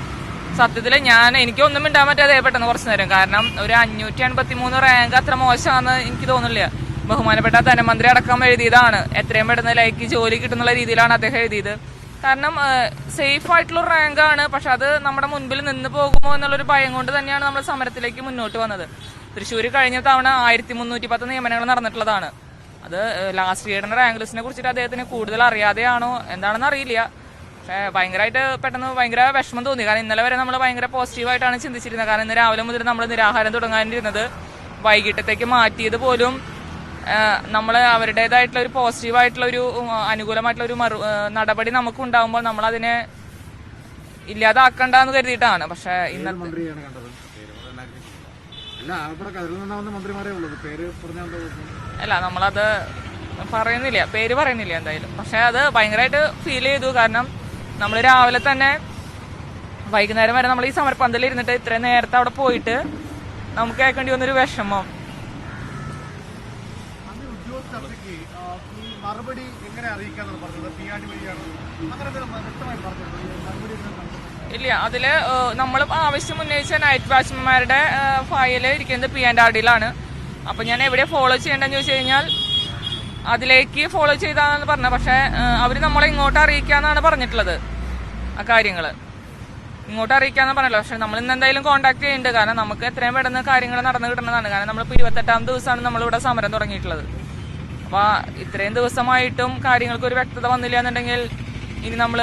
സത്യത്തിൽ എനിക്കൊന്നും മിണ്ടാൻ പറ്റാതെ പെട്ടെന്ന് കുറച്ചു നേരം. കാരണം ഒരു 583 റാങ്ക് അത്ര മോശമാണെന്ന് എനിക്ക് തോന്നില്ല. ബഹുമാനപ്പെട്ട ധനമന്ത്രി അടക്കം എഴുതിയതാണ്. എത്രയും പെട്ടെന്ന് ലൈക്ക് ജോലി കിട്ടുന്നുള്ള രീതിയിലാണ് അദ്ദേഹം എഴുതിയത്. കാരണം സേഫ് ആയിട്ടുള്ള റാങ്കാണ്. പക്ഷെ അത് നമ്മുടെ മുൻപിൽ നിന്ന് പോകുമോ എന്നുള്ളൊരു ഭയം കൊണ്ട് തന്നെയാണ് നമ്മൾ സമരത്തിലേക്ക് മുന്നോട്ട് വന്നത്. തൃശ്ശൂർ കഴിഞ്ഞ തവണ 1310 നിയമനങ്ങൾ നടന്നിട്ടുള്ളതാണ്. അത് ലാസ്റ്റ് ഇയറിന്റെ റാങ്ക് ലിസ്റ്റിനെ കുറിച്ചിട്ട് അദ്ദേഹത്തിന് കൂടുതൽ അറിയാതെയാണോ എന്താണെന്ന് അറിയില്ല. പക്ഷേ ഭയങ്കരമായിട്ട് പെട്ടെന്ന് ഭയങ്കര വിഷമം തോന്നി. കാരണം ഇന്നലെ വരെ നമ്മൾ ഭയങ്കര പോസിറ്റീവായിട്ടാണ് ചിന്തിച്ചിരുന്നത്. കാരണം ഇന്ന് രാവിലെ മുതൽ നമ്മൾ നിരാഹാരം തുടങ്ങാനിരുന്നത് വൈകിട്ടത്തേക്ക് മാറ്റിയത് പോലും നമ്മൾ അവരുടേതായിട്ടുള്ള ഒരു പോസിറ്റീവായിട്ടുള്ള ഒരു അനുകൂലമായിട്ടുള്ള ഒരു നടപടി നമുക്ക് ഉണ്ടാകുമ്പോൾ നമ്മൾ അതിനെ ഇല്ലാതാക്കണ്ടെന്ന് കരുതിയിട്ടാണ്. പക്ഷെ അല്ല നമ്മളത് പറയുന്നില്ല, പേര് പറയുന്നില്ല എന്തായാലും. പക്ഷെ അത് ഭയങ്കരമായിട്ട് ഫീൽ ചെയ്തു. കാരണം നമ്മൾ രാവിലെ തന്നെ വൈകുന്നേരം വരെ നമ്മൾ ഈ സമരപ്പന്തലിൽ ഇരുന്നിട്ട് ഇത്രയും നേരത്തെ അവിടെ പോയിട്ട് നമുക്ക് കേൾക്കേണ്ടി വന്നൊരു വിഷമം. മറുപടി എങ്ങനെ അറിയിക്കാന്നാണ് പറഞ്ഞത്? PRD വഴിയാണ് ഇല്ല. അതില് നമ്മൾ ആവശ്യം ഉന്നയിച്ച നൈറ്റ് വാച്ച്മാൻമാരുടെ ഫയൽ ഇരിക്കുന്നത് PRDയിലാണ്. അപ്പൊ ഞാൻ എവിടെ ഫോളോ ചെയ്യേണ്ടതെന്ന് ചോദിച്ചു കഴിഞ്ഞാൽ അതിലേക്ക് ഫോളോ ചെയ്താണെന്ന് പറഞ്ഞത്. പക്ഷെ അവര് നമ്മളെ ഇങ്ങോട്ട് അറിയിക്കാന്നാണ് പറഞ്ഞിട്ടുള്ളത്. ആ കാര്യങ്ങള് ഇങ്ങോട്ട് അറിയിക്കാന്ന് പറഞ്ഞല്ലോ. പക്ഷെ നമ്മൾ ഇന്ന് എന്തായാലും കോൺടാക്ട് ചെയ്യുന്നുണ്ട്. കാരണം നമുക്ക് എത്രയും പെട്ടെന്ന് കാര്യങ്ങൾ നടന്നു കിട്ടുന്നതാണ്. കാരണം നമ്മളിപ്പോൾ 28ാം ദിവസമാണ് നമ്മളിവിടെ സമരം തുടങ്ങിയിട്ടുള്ളത്. അപ്പൊ ഇത്രയും ദിവസമായിട്ടും കാര്യങ്ങൾക്ക് ഒരു വ്യക്തത വന്നില്ല എന്നുണ്ടെങ്കിൽ ഇനി നമ്മൾ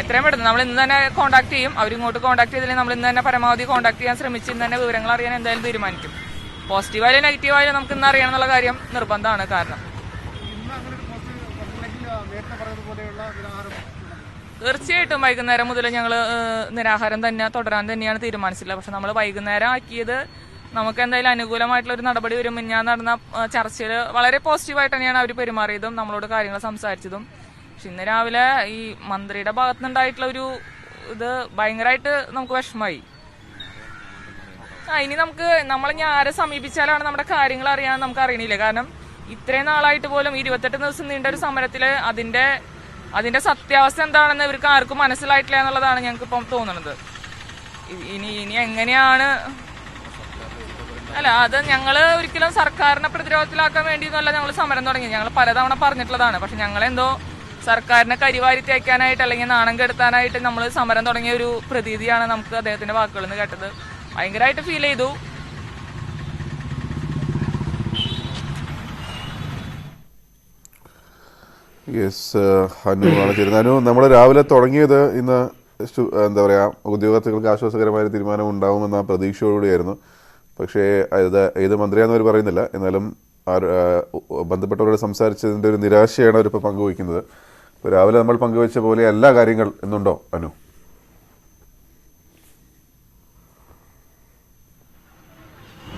എത്രയും പെട്ടെന്ന് നമ്മൾ ഇന്ന് തന്നെ കോൺടാക്ട് ചെയ്യും. അവരിങ്ങോട്ട് കോൺടാക്ട് ചെയ്തില്ലെങ്കിൽ നമ്മൾ ഇന്ന് തന്നെ പരമാവധി കോൺടാക്ട് ചെയ്യാൻ ശ്രമിച്ച് ഇന്ന് തന്നെ വിവരങ്ങൾ അറിയാൻ എന്തായാലും തീരുമാനിക്കും. പോസിറ്റീവായാലും നെഗറ്റീവായാലും നമുക്ക് ഇന്ന് അറിയണം എന്നുള്ള കാര്യം നിർബന്ധമാണ്. കാരണം നേരത്തെ പറയുന്നതുപോലെയുള്ള നിരാഹാരം? തീർച്ചയായിട്ടും വൈകുന്നേരം മുതൽ ഞങ്ങൾ നിരാഹാരം തന്നെ തുടരാൻ തന്നെയാണ് തീരുമാനിച്ചിട്ടുള്ളത്. പക്ഷെ നമ്മൾ വൈകുന്നേരം ആക്കിയത് നമുക്ക് എന്തായാലും അനുകൂലമായിട്ടുള്ള ഒരു നടപടി വരും. ഞാൻ നടന്ന ചർച്ചയിൽ വളരെ പോസിറ്റീവായിട്ട് തന്നെയാണ് അവർ പെരുമാറിയതും നമ്മളോട് കാര്യങ്ങൾ സംസാരിച്ചതും. പക്ഷെ ഇന്ന് രാവിലെ ഈ മന്ത്രിയുടെ ഭാഗത്തുനിന്നുണ്ടായിട്ടുള്ള ഒരു ഇത് ഭയങ്കരമായിട്ട് നമുക്ക് വിഷമമായി. ഇനി നമ്മളിനി ആരെ സമീപിച്ചാലാണ് നമ്മുടെ കാര്യങ്ങൾ അറിയാൻ നമുക്ക് അറിയണില്ല. കാരണം ഇത്രയും നാളായിട്ട് പോലും 28 ദിവസം നീണ്ട ഒരു സമരത്തിൽ അതിന്റെ സത്യാവസ്ഥ എന്താണെന്ന് ഇവർക്ക് ആർക്കും മനസ്സിലായിട്ടില്ല എന്നുള്ളതാണ് ഞങ്ങൾക്ക് ഇപ്പം തോന്നുന്നത്. ഇനി എങ്ങനെയാണ് അത് ഞങ്ങൾ ഒരിക്കലും സർക്കാരിനെ പ്രതിരോധത്തിലാക്കാൻ വേണ്ടിയൊന്നുമല്ല ഞങ്ങൾ സമരം തുടങ്ങിയത്. ഞങ്ങൾ പലതവണ പറഞ്ഞിട്ടുള്ളതാണ്. പക്ഷെ ഞങ്ങളെന്തോ സർക്കാരിനെ കരിവാരി തേക്കാനായിട്ട് അല്ലെങ്കിൽ നാണം കെടുത്താനായിട്ട് നമ്മൾ സമരം തുടങ്ങിയ ഒരു പ്രതീതിയാണ് നമുക്ക് അദ്ദേഹത്തിന്റെ വാക്കുകളിൽ നിന്ന് കേട്ടത്. ഭയങ്കരമായിട്ട് ഫീൽ ചെയ്തു. യെസ്, അനു ആണ് ചേരുന്നത്. അനു, നമ്മൾ രാവിലെ തുടങ്ങിയത് ഇന്ന് എന്താ പറയുക, ഉദ്യോഗാർത്ഥികൾക്ക് ആശ്വാസകരമായ തീരുമാനം ഉണ്ടാവുമെന്ന പ്രതീക്ഷയോടുകൂടിയായിരുന്നു. പക്ഷേ ഏത് മന്ത്രിയാണെന്ന് അവർ പറയുന്നില്ല. എന്നാലും ബന്ധപ്പെട്ടവരോട് സംസാരിച്ചതിൻ്റെ ഒരു നിരാശയാണ് അവരിപ്പോൾ പങ്കുവയ്ക്കുന്നത്. ഇപ്പോൾ രാവിലെ നമ്മൾ പങ്കുവച്ച പോലെ എല്ലാ കാര്യങ്ങൾ എന്നുണ്ടോ അനു?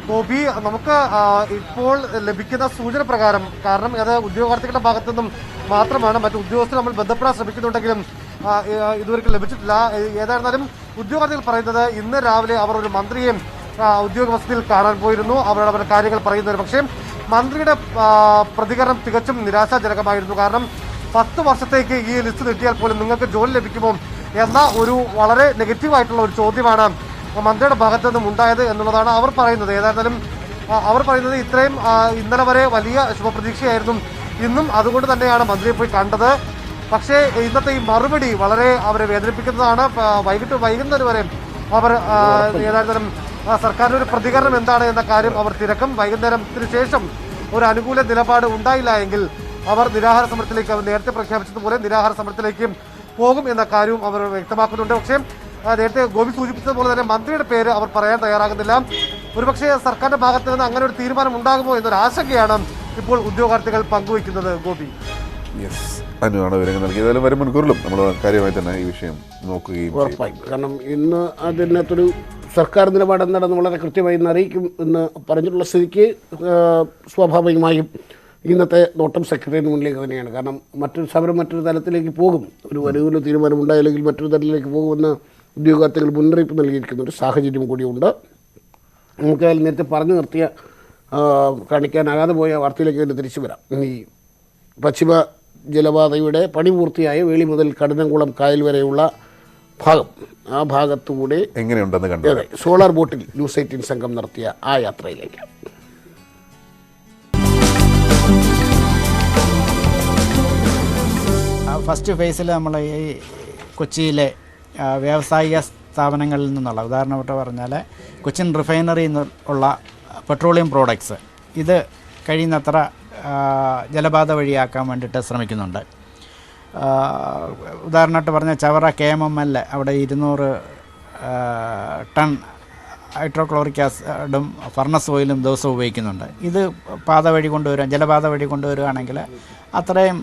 ഗോപി, നമുക്ക് ഇപ്പോൾ ലഭിക്കുന്ന സൂചന പ്രകാരം, കാരണം അത് ഉദ്യോഗാർത്ഥികളുടെ ഭാഗത്തു നിന്നും മാത്രമാണ്, മറ്റു ഉദ്യോഗസ്ഥർ നമ്മൾ ബന്ധപ്പെടാൻ ശ്രമിക്കുന്നുണ്ടെങ്കിലും ഇതുവരെ ലഭിച്ചിട്ടില്ല. ഏതായിരുന്നാലും ഉദ്യോഗാർത്ഥികൾ പറയുന്നത് ഇന്ന് രാവിലെ അവർ ഒരു മന്ത്രിയെ ഉദ്യോഗ വസതിയിൽ കാണാൻ പോയിരുന്നു. അവരോട് അവർ കാര്യങ്ങൾ പറയുന്നത്. പക്ഷേ മന്ത്രിയുടെ പ്രതികരണം തികച്ചും നിരാശാജനകമായിരുന്നു. കാരണം 10 വർഷത്തേക്ക് ഈ ലിസ്റ്റ് നീട്ടിയാൽ പോലും നിങ്ങൾക്ക് ജോലി ലഭിക്കുമോ എന്ന ഒരു വളരെ നെഗറ്റീവായിട്ടുള്ള ഒരു ചോദ്യമാണ് മന്ത്രിയുടെ ഭാഗത്തു നിന്നും ഉണ്ടായത് എന്നുള്ളതാണ് അവർ പറയുന്നത്. ഏതായിരുന്നാലും അവർ പറയുന്നത് ഇത്രയും ഇന്നലെ വരെ വലിയ ശുഭപ്രതീക്ഷയായിരുന്നു. ഇന്നും അതുകൊണ്ട് തന്നെയാണ് മന്ത്രിയെ പോയി കണ്ടത്. പക്ഷേ ഇന്നത്തെ ഈ മറുപടി വളരെ അവരെ വേദനിപ്പിക്കുന്നതാണ്. വൈകുന്നേരം വരെ അവർ ഏതായിരുന്നാലും സർക്കാരിന്റെ ഒരു പ്രതികരണം എന്താണ് എന്ന കാര്യം അവർ തിരക്കും. വൈകുന്നേരത്തിന് ശേഷം ഒരു അനുകൂല നിലപാട് ഉണ്ടായില്ല എങ്കിൽ അവർ നിരാഹാര സമരത്തിലേക്ക്, അവർ നേരത്തെ പ്രഖ്യാപിച്ചതുപോലെ നിരാഹാര സമരത്തിലേക്ക് പോകും എന്ന കാര്യവും അവർ വ്യക്തമാക്കുന്നുണ്ട്. പക്ഷേ നേരത്തെ ഗോപി സൂചിപ്പിച്ചതുപോലെ തന്നെ മന്ത്രിയുടെ പേര് അവർ പറയാൻ തയ്യാറാകുന്നില്ല. ഒരുപക്ഷെ സർക്കാരിന്റെ ഭാഗത്ത് നിന്ന് അങ്ങനെ ഒരു തീരുമാനം ഉണ്ടാകുമോ എന്നൊരു ആശങ്കയാണ് ഇപ്പോൾ ഉദ്യോഗാർത്ഥികൾ പങ്കുവയ്ക്കുന്നത്. ഗോപി, യെസ്, അനുവാണ് വിവരങ്ങൾ നൽകി. ഏതായാലും വരും മണിക്കൂറിലും നമ്മൾ കാര്യമായി തന്നെ ഈ വിഷയം നോക്കുകയും ഉറപ്പായും. കാരണം ഇന്ന് അതിനകത്തൊരു സർക്കാർ നിലപാട് എന്താണെന്ന് വളരെ കൃത്യമായി ഇന്ന് അറിയിക്കും എന്ന് പറഞ്ഞിട്ടുള്ള സ്ഥിതിക്ക് സ്വാഭാവികമായും ഇന്നത്തെ നോട്ടം സെക്രട്ടറിയുടെ മുന്നിലേക്ക് തന്നെയാണ്. കാരണം മറ്റൊരു സമരം മറ്റൊരു തലത്തിലേക്ക് പോകും, ഒരു അനുകൂല തീരുമാനം ഉണ്ടായില്ലെങ്കിൽ മറ്റൊരു തലത്തിലേക്ക് പോകുമെന്ന് ഉദ്യോഗാർത്ഥികൾ മുന്നറിയിപ്പ് നൽകിയിരിക്കുന്ന ഒരു സാഹചര്യം കൂടിയുണ്ട്. നമുക്ക് നേരത്തെ പറഞ്ഞു നിർത്തിയ കാണിക്കാനാകാതെ പോയ വാർത്തയിലേക്ക് തന്നെ തിരിച്ചു വരാം. ഈ പശ്ചിമ ജലപാതയുടെ പണി പൂർത്തിയായ വേളി മുതൽ കഠിനംകുളം കായൽ വരെയുള്ള ഭാഗം, ആ ഭാഗത്തുകൂടെ എങ്ങനെയുണ്ടെന്ന് കണ്ടു. അതെ, സോളാർ ബോട്ടിൽ ന്യൂസ് 18 സംഘം നടത്തിയ ആ യാത്രയിലേക്ക്. ഫസ്റ്റ് ഫേസിൽ നമ്മൾ ഈ കൊച്ചിയിലെ വ്യാവസായിക സ്ഥാപനങ്ങളിൽ നിന്നുള്ള, ഉദാഹരണമായിട്ട് പറഞ്ഞാൽ കൊച്ചിൻ റിഫൈനറിയിൽ നിന്നുള്ള പെട്രോളിയം പ്രോഡക്ട്സ് ഇത് കഴിയുന്നത്ര ജലപാത വഴിയാക്കാൻ വേണ്ടിയിട്ട് ശ്രമിക്കുന്നുണ്ട്. ഉദാഹരണമായിട്ട് പറഞ്ഞാൽ ചവറ KMML അവിടെ 200 ടൺ ഹൈഡ്രോക്ലോറിക് ആസിഡും ഫർണസ് ഓയിലും ദിവസവും ഉപയോഗിക്കുന്നുണ്ട്. ഇത് പാത വഴി കൊണ്ടുവരാൻ, ജലപാത വഴി കൊണ്ടുവരികയാണെങ്കിൽ അത്രയും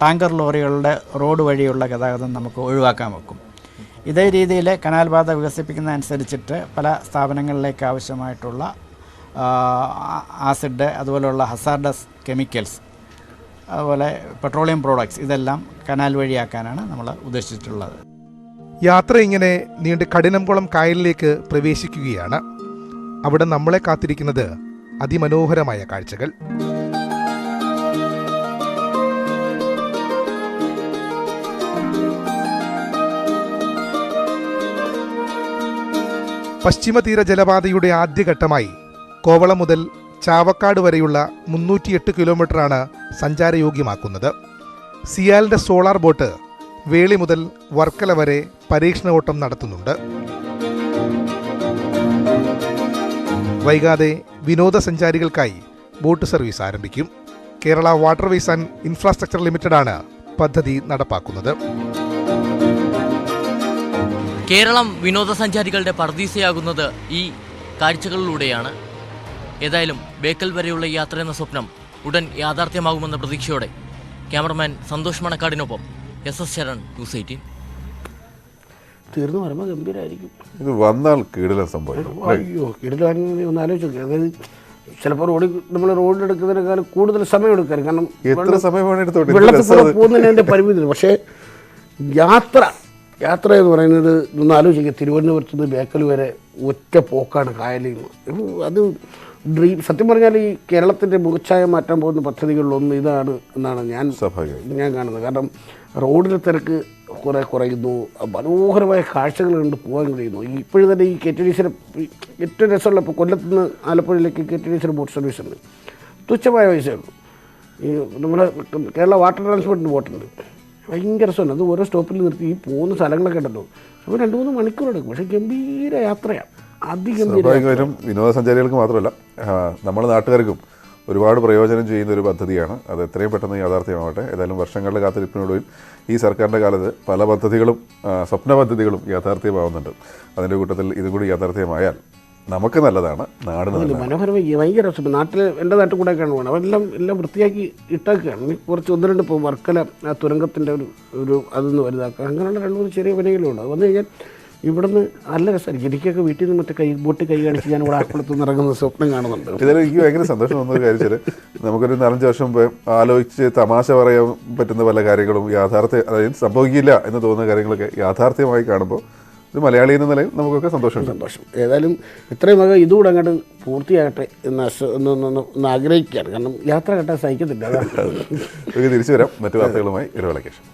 ടാങ്കർ ലോറികളുടെ റോഡ് വഴിയുള്ള ഗതാഗതം നമുക്ക് ഒഴിവാക്കാൻ വെക്കും. ഇതേ രീതിയിൽ കനാൽ പാത വികസിപ്പിക്കുന്നതനുസരിച്ചിട്ട് പല സ്ഥാപനങ്ങളിലേക്ക് ആവശ്യമായിട്ടുള്ള ആസിഡ്, അതുപോലെയുള്ള ഹസാർഡസ് കെമിക്കൽസ്, അതുപോലെ പെട്രോളിയം പ്രോഡക്ട്സ് ഇതെല്ലാം കനാൽ വഴിയാക്കാനാണ് നമ്മൾ ഉദ്ദേശിച്ചിട്ടുള്ളത്. യാത്ര ഇങ്ങനെ നീണ്ട് കഠിനംകുളം കായലിലേക്ക് പ്രവേശിക്കുകയാണ്. അവിടെ നമ്മളെ കാത്തിരിക്കുന്നത് അതിമനോഹരമായ കാഴ്ചകൾ. പശ്ചിമതീര ജലപാതയുടെ ആദ്യഘട്ടമായി കോവളം മുതൽ ചാവക്കാട് വരെയുള്ള 308 കിലോമീറ്ററാണ് സഞ്ചാരയോഗ്യമാക്കുന്നത്. സിയാലിൻ്റെ സോളാർ ബോട്ട് വേളി മുതൽ വർക്കല വരെ പരീക്ഷണ ഓട്ടം നടത്തുന്നുണ്ട്. വൈകാതെ വിനോദസഞ്ചാരികൾക്കായി ബോട്ട് സർവീസ് ആരംഭിക്കും. കേരള വാട്ടർവേസ് ആൻഡ് ഇൻഫ്രാസ്ട്രക്ചർ ലിമിറ്റഡാണ് പദ്ധതി നടപ്പാക്കുന്നത്. കേരളം വിനോദസഞ്ചാരികളുടെ പർദീസയാകുന്നത് ഈ കാഴ്ചകളിലൂടെയാണ്. ഏതായാലും ബേക്കൽ വരെയുള്ള യാത്ര എന്ന സ്വപ്നം ഉടൻ യാഥാർത്ഥ്യമാകുമെന്ന പ്രതീക്ഷയോടെ ക്യാമറമാൻ സന്തോഷ് മണക്കാടിനൊപ്പം SS ശരൺ, ന്യൂസ് 18. തീർന്നു വരുമ്പോൾ ഗംഭീരമായിരിക്കും. ഇത് വന്നാൽ കീടല സംഭവിക്കും. അയ്യോ, കീടലാണെങ്കിൽ ഒന്ന് ആലോചിച്ച് നോക്കുക. അതായത് ചിലപ്പോൾ നമ്മൾ റോഡിലെടുക്കുന്നതിനേക്കാൾ കൂടുതൽ സമയം എടുക്കാൻ, കാരണം എത്ര സമയമാണ് എടുത്തോട്ടെ വെള്ളത്തിൽ കൂടെ പോകുന്നതിൻ്റെ പരിമിതി. പക്ഷേ യാത്ര എന്ന് പറയുന്നത് ഒന്ന് ആലോചിക്കുക. തിരുവനന്തപുരത്ത് നിന്ന് ബേക്കൽ വരെ ഒറ്റ പോക്കാണ് കായലിൽ നിന്ന്. അത് സത്യം പറഞ്ഞാൽ ഈ കേരളത്തിൻ്റെ മുഖച്ഛായ മാറ്റാൻ പോകുന്ന പദ്ധതികളിലൊന്നും ഇതാണ് എന്നാണ് ഞാൻ കാണുന്നത്. കാരണം റോഡിലെ തിരക്ക് കുറേ കുറയുന്നു, മനോഹരമായ കാഴ്ചകൾ കണ്ട് പോകാൻ കഴിയുന്നു. ഇപ്പോഴും തന്നെ ഈ KTDC ഏറ്റവും രസമുള്ള ഇപ്പോൾ കൊല്ലത്ത് നിന്ന് ആലപ്പുഴയിലേക്ക് KTDC ബോട്ട് സർവീസ് ഉണ്ട്. തുച്ഛമായ പൈസയുള്ളൂ. ഈ നമ്മുടെ കേരള വാട്ടർ ട്രാൻസ്പോർട്ടിന് ബോട്ടുണ്ട്, ഭയങ്കര രസമാണ്. അത് ഓരോ സ്റ്റോപ്പിൽ നിർത്തി ഈ പോകുന്ന സ്ഥലങ്ങളൊക്കെ ഉണ്ടല്ലോ, അപ്പോൾ 2-3 മണിക്കൂർ എടുക്കും. പക്ഷേ ഗംഭീര യാത്രയാണ്, അതിഗംഭീര. സ്വാഭാവികമായും വിനോദസഞ്ചാരികൾക്ക് മാത്രമല്ല നമ്മുടെ നാട്ടുകാർക്കും ഒരുപാട് പ്രയോജനം ചെയ്യുന്ന ഒരു പദ്ധതിയാണ്. അത് എത്രയും പെട്ടെന്ന് യാഥാർത്ഥ്യമാവട്ടെ. ഏതായാലും വർഷങ്ങളുടെ കാത്തിരിപ്പിനോടും ഈ സർക്കാരിൻ്റെ കാലത്ത് പല പദ്ധതികളും സ്വപ്ന പദ്ധതികളും യാഥാർത്ഥ്യമാവുന്നുണ്ട്. അതിൻ്റെ കൂട്ടത്തിൽ ഇതും കൂടി യാഥാർത്ഥ്യമായാൽ നമുക്ക് നല്ലതാണ്, നാടിന് നല്ലതാണ്. മനോഹരമായി ഭയങ്കര രസം. എൻ്റെ നാട്ടിൽ കൂടെയൊക്കെയാണ് പോകുന്നത്. അവരെല്ലാം വൃത്തിയാക്കി ഇട്ടൊക്കെയാണ്. കുറച്ച് 1-2 ഇപ്പോൾ വർക്കല ആ തുരങ്കത്തിൻ്റെ ഒരു അതൊന്ന് വലുതാക്കുക, അങ്ങനെയുള്ള 2-3 ചെറിയ പണികളുണ്ട്. അത് വന്നു കഴിഞ്ഞാൽ ഇവിടുന്ന് നല്ല രസമായിരിക്കും. എനിക്കൊക്കെ വീട്ടിൽ നിന്ന് മറ്റേ ബോട്ട് കൈ കാണിച്ച് ഞാൻ ഇവിടെ ആക്കുളത്ത് നിന്ന് ഇറങ്ങുന്ന സ്വപ്നം കാണുന്നുണ്ട്. ഇതായാലും എനിക്ക് ഭയങ്കര സന്തോഷം തോന്നുന്ന കാര്യം, നമുക്കൊരു 4-5 വർഷം മുമ്പ് ആലോചിച്ച് തമാശ പറയാൻ പറ്റുന്ന പല കാര്യങ്ങളും അതായത് സംഭവിക്കില്ല എന്ന് തോന്നുന്ന കാര്യങ്ങളൊക്കെ യാഥാർത്ഥ്യമായി കാണുമ്പോൾ ഒരു മലയാളി എന്ന നിലയിൽ നമുക്കൊക്കെ സന്തോഷം. ഏതായാലും ഇത്രയും വക ഇതുകൂടെ അങ്ങോട്ട് പൂർത്തിയാകട്ടെ എന്ന് ആഗ്രഹിക്കുകയാണ്. കാരണം യാത്ര കേട്ടാൽ സഹിക്കത്തില്ല. തിരിച്ചു വരാം മറ്റു വാർത്തകളുമായി ഇടവേളയ്ക്ക് ശേഷം.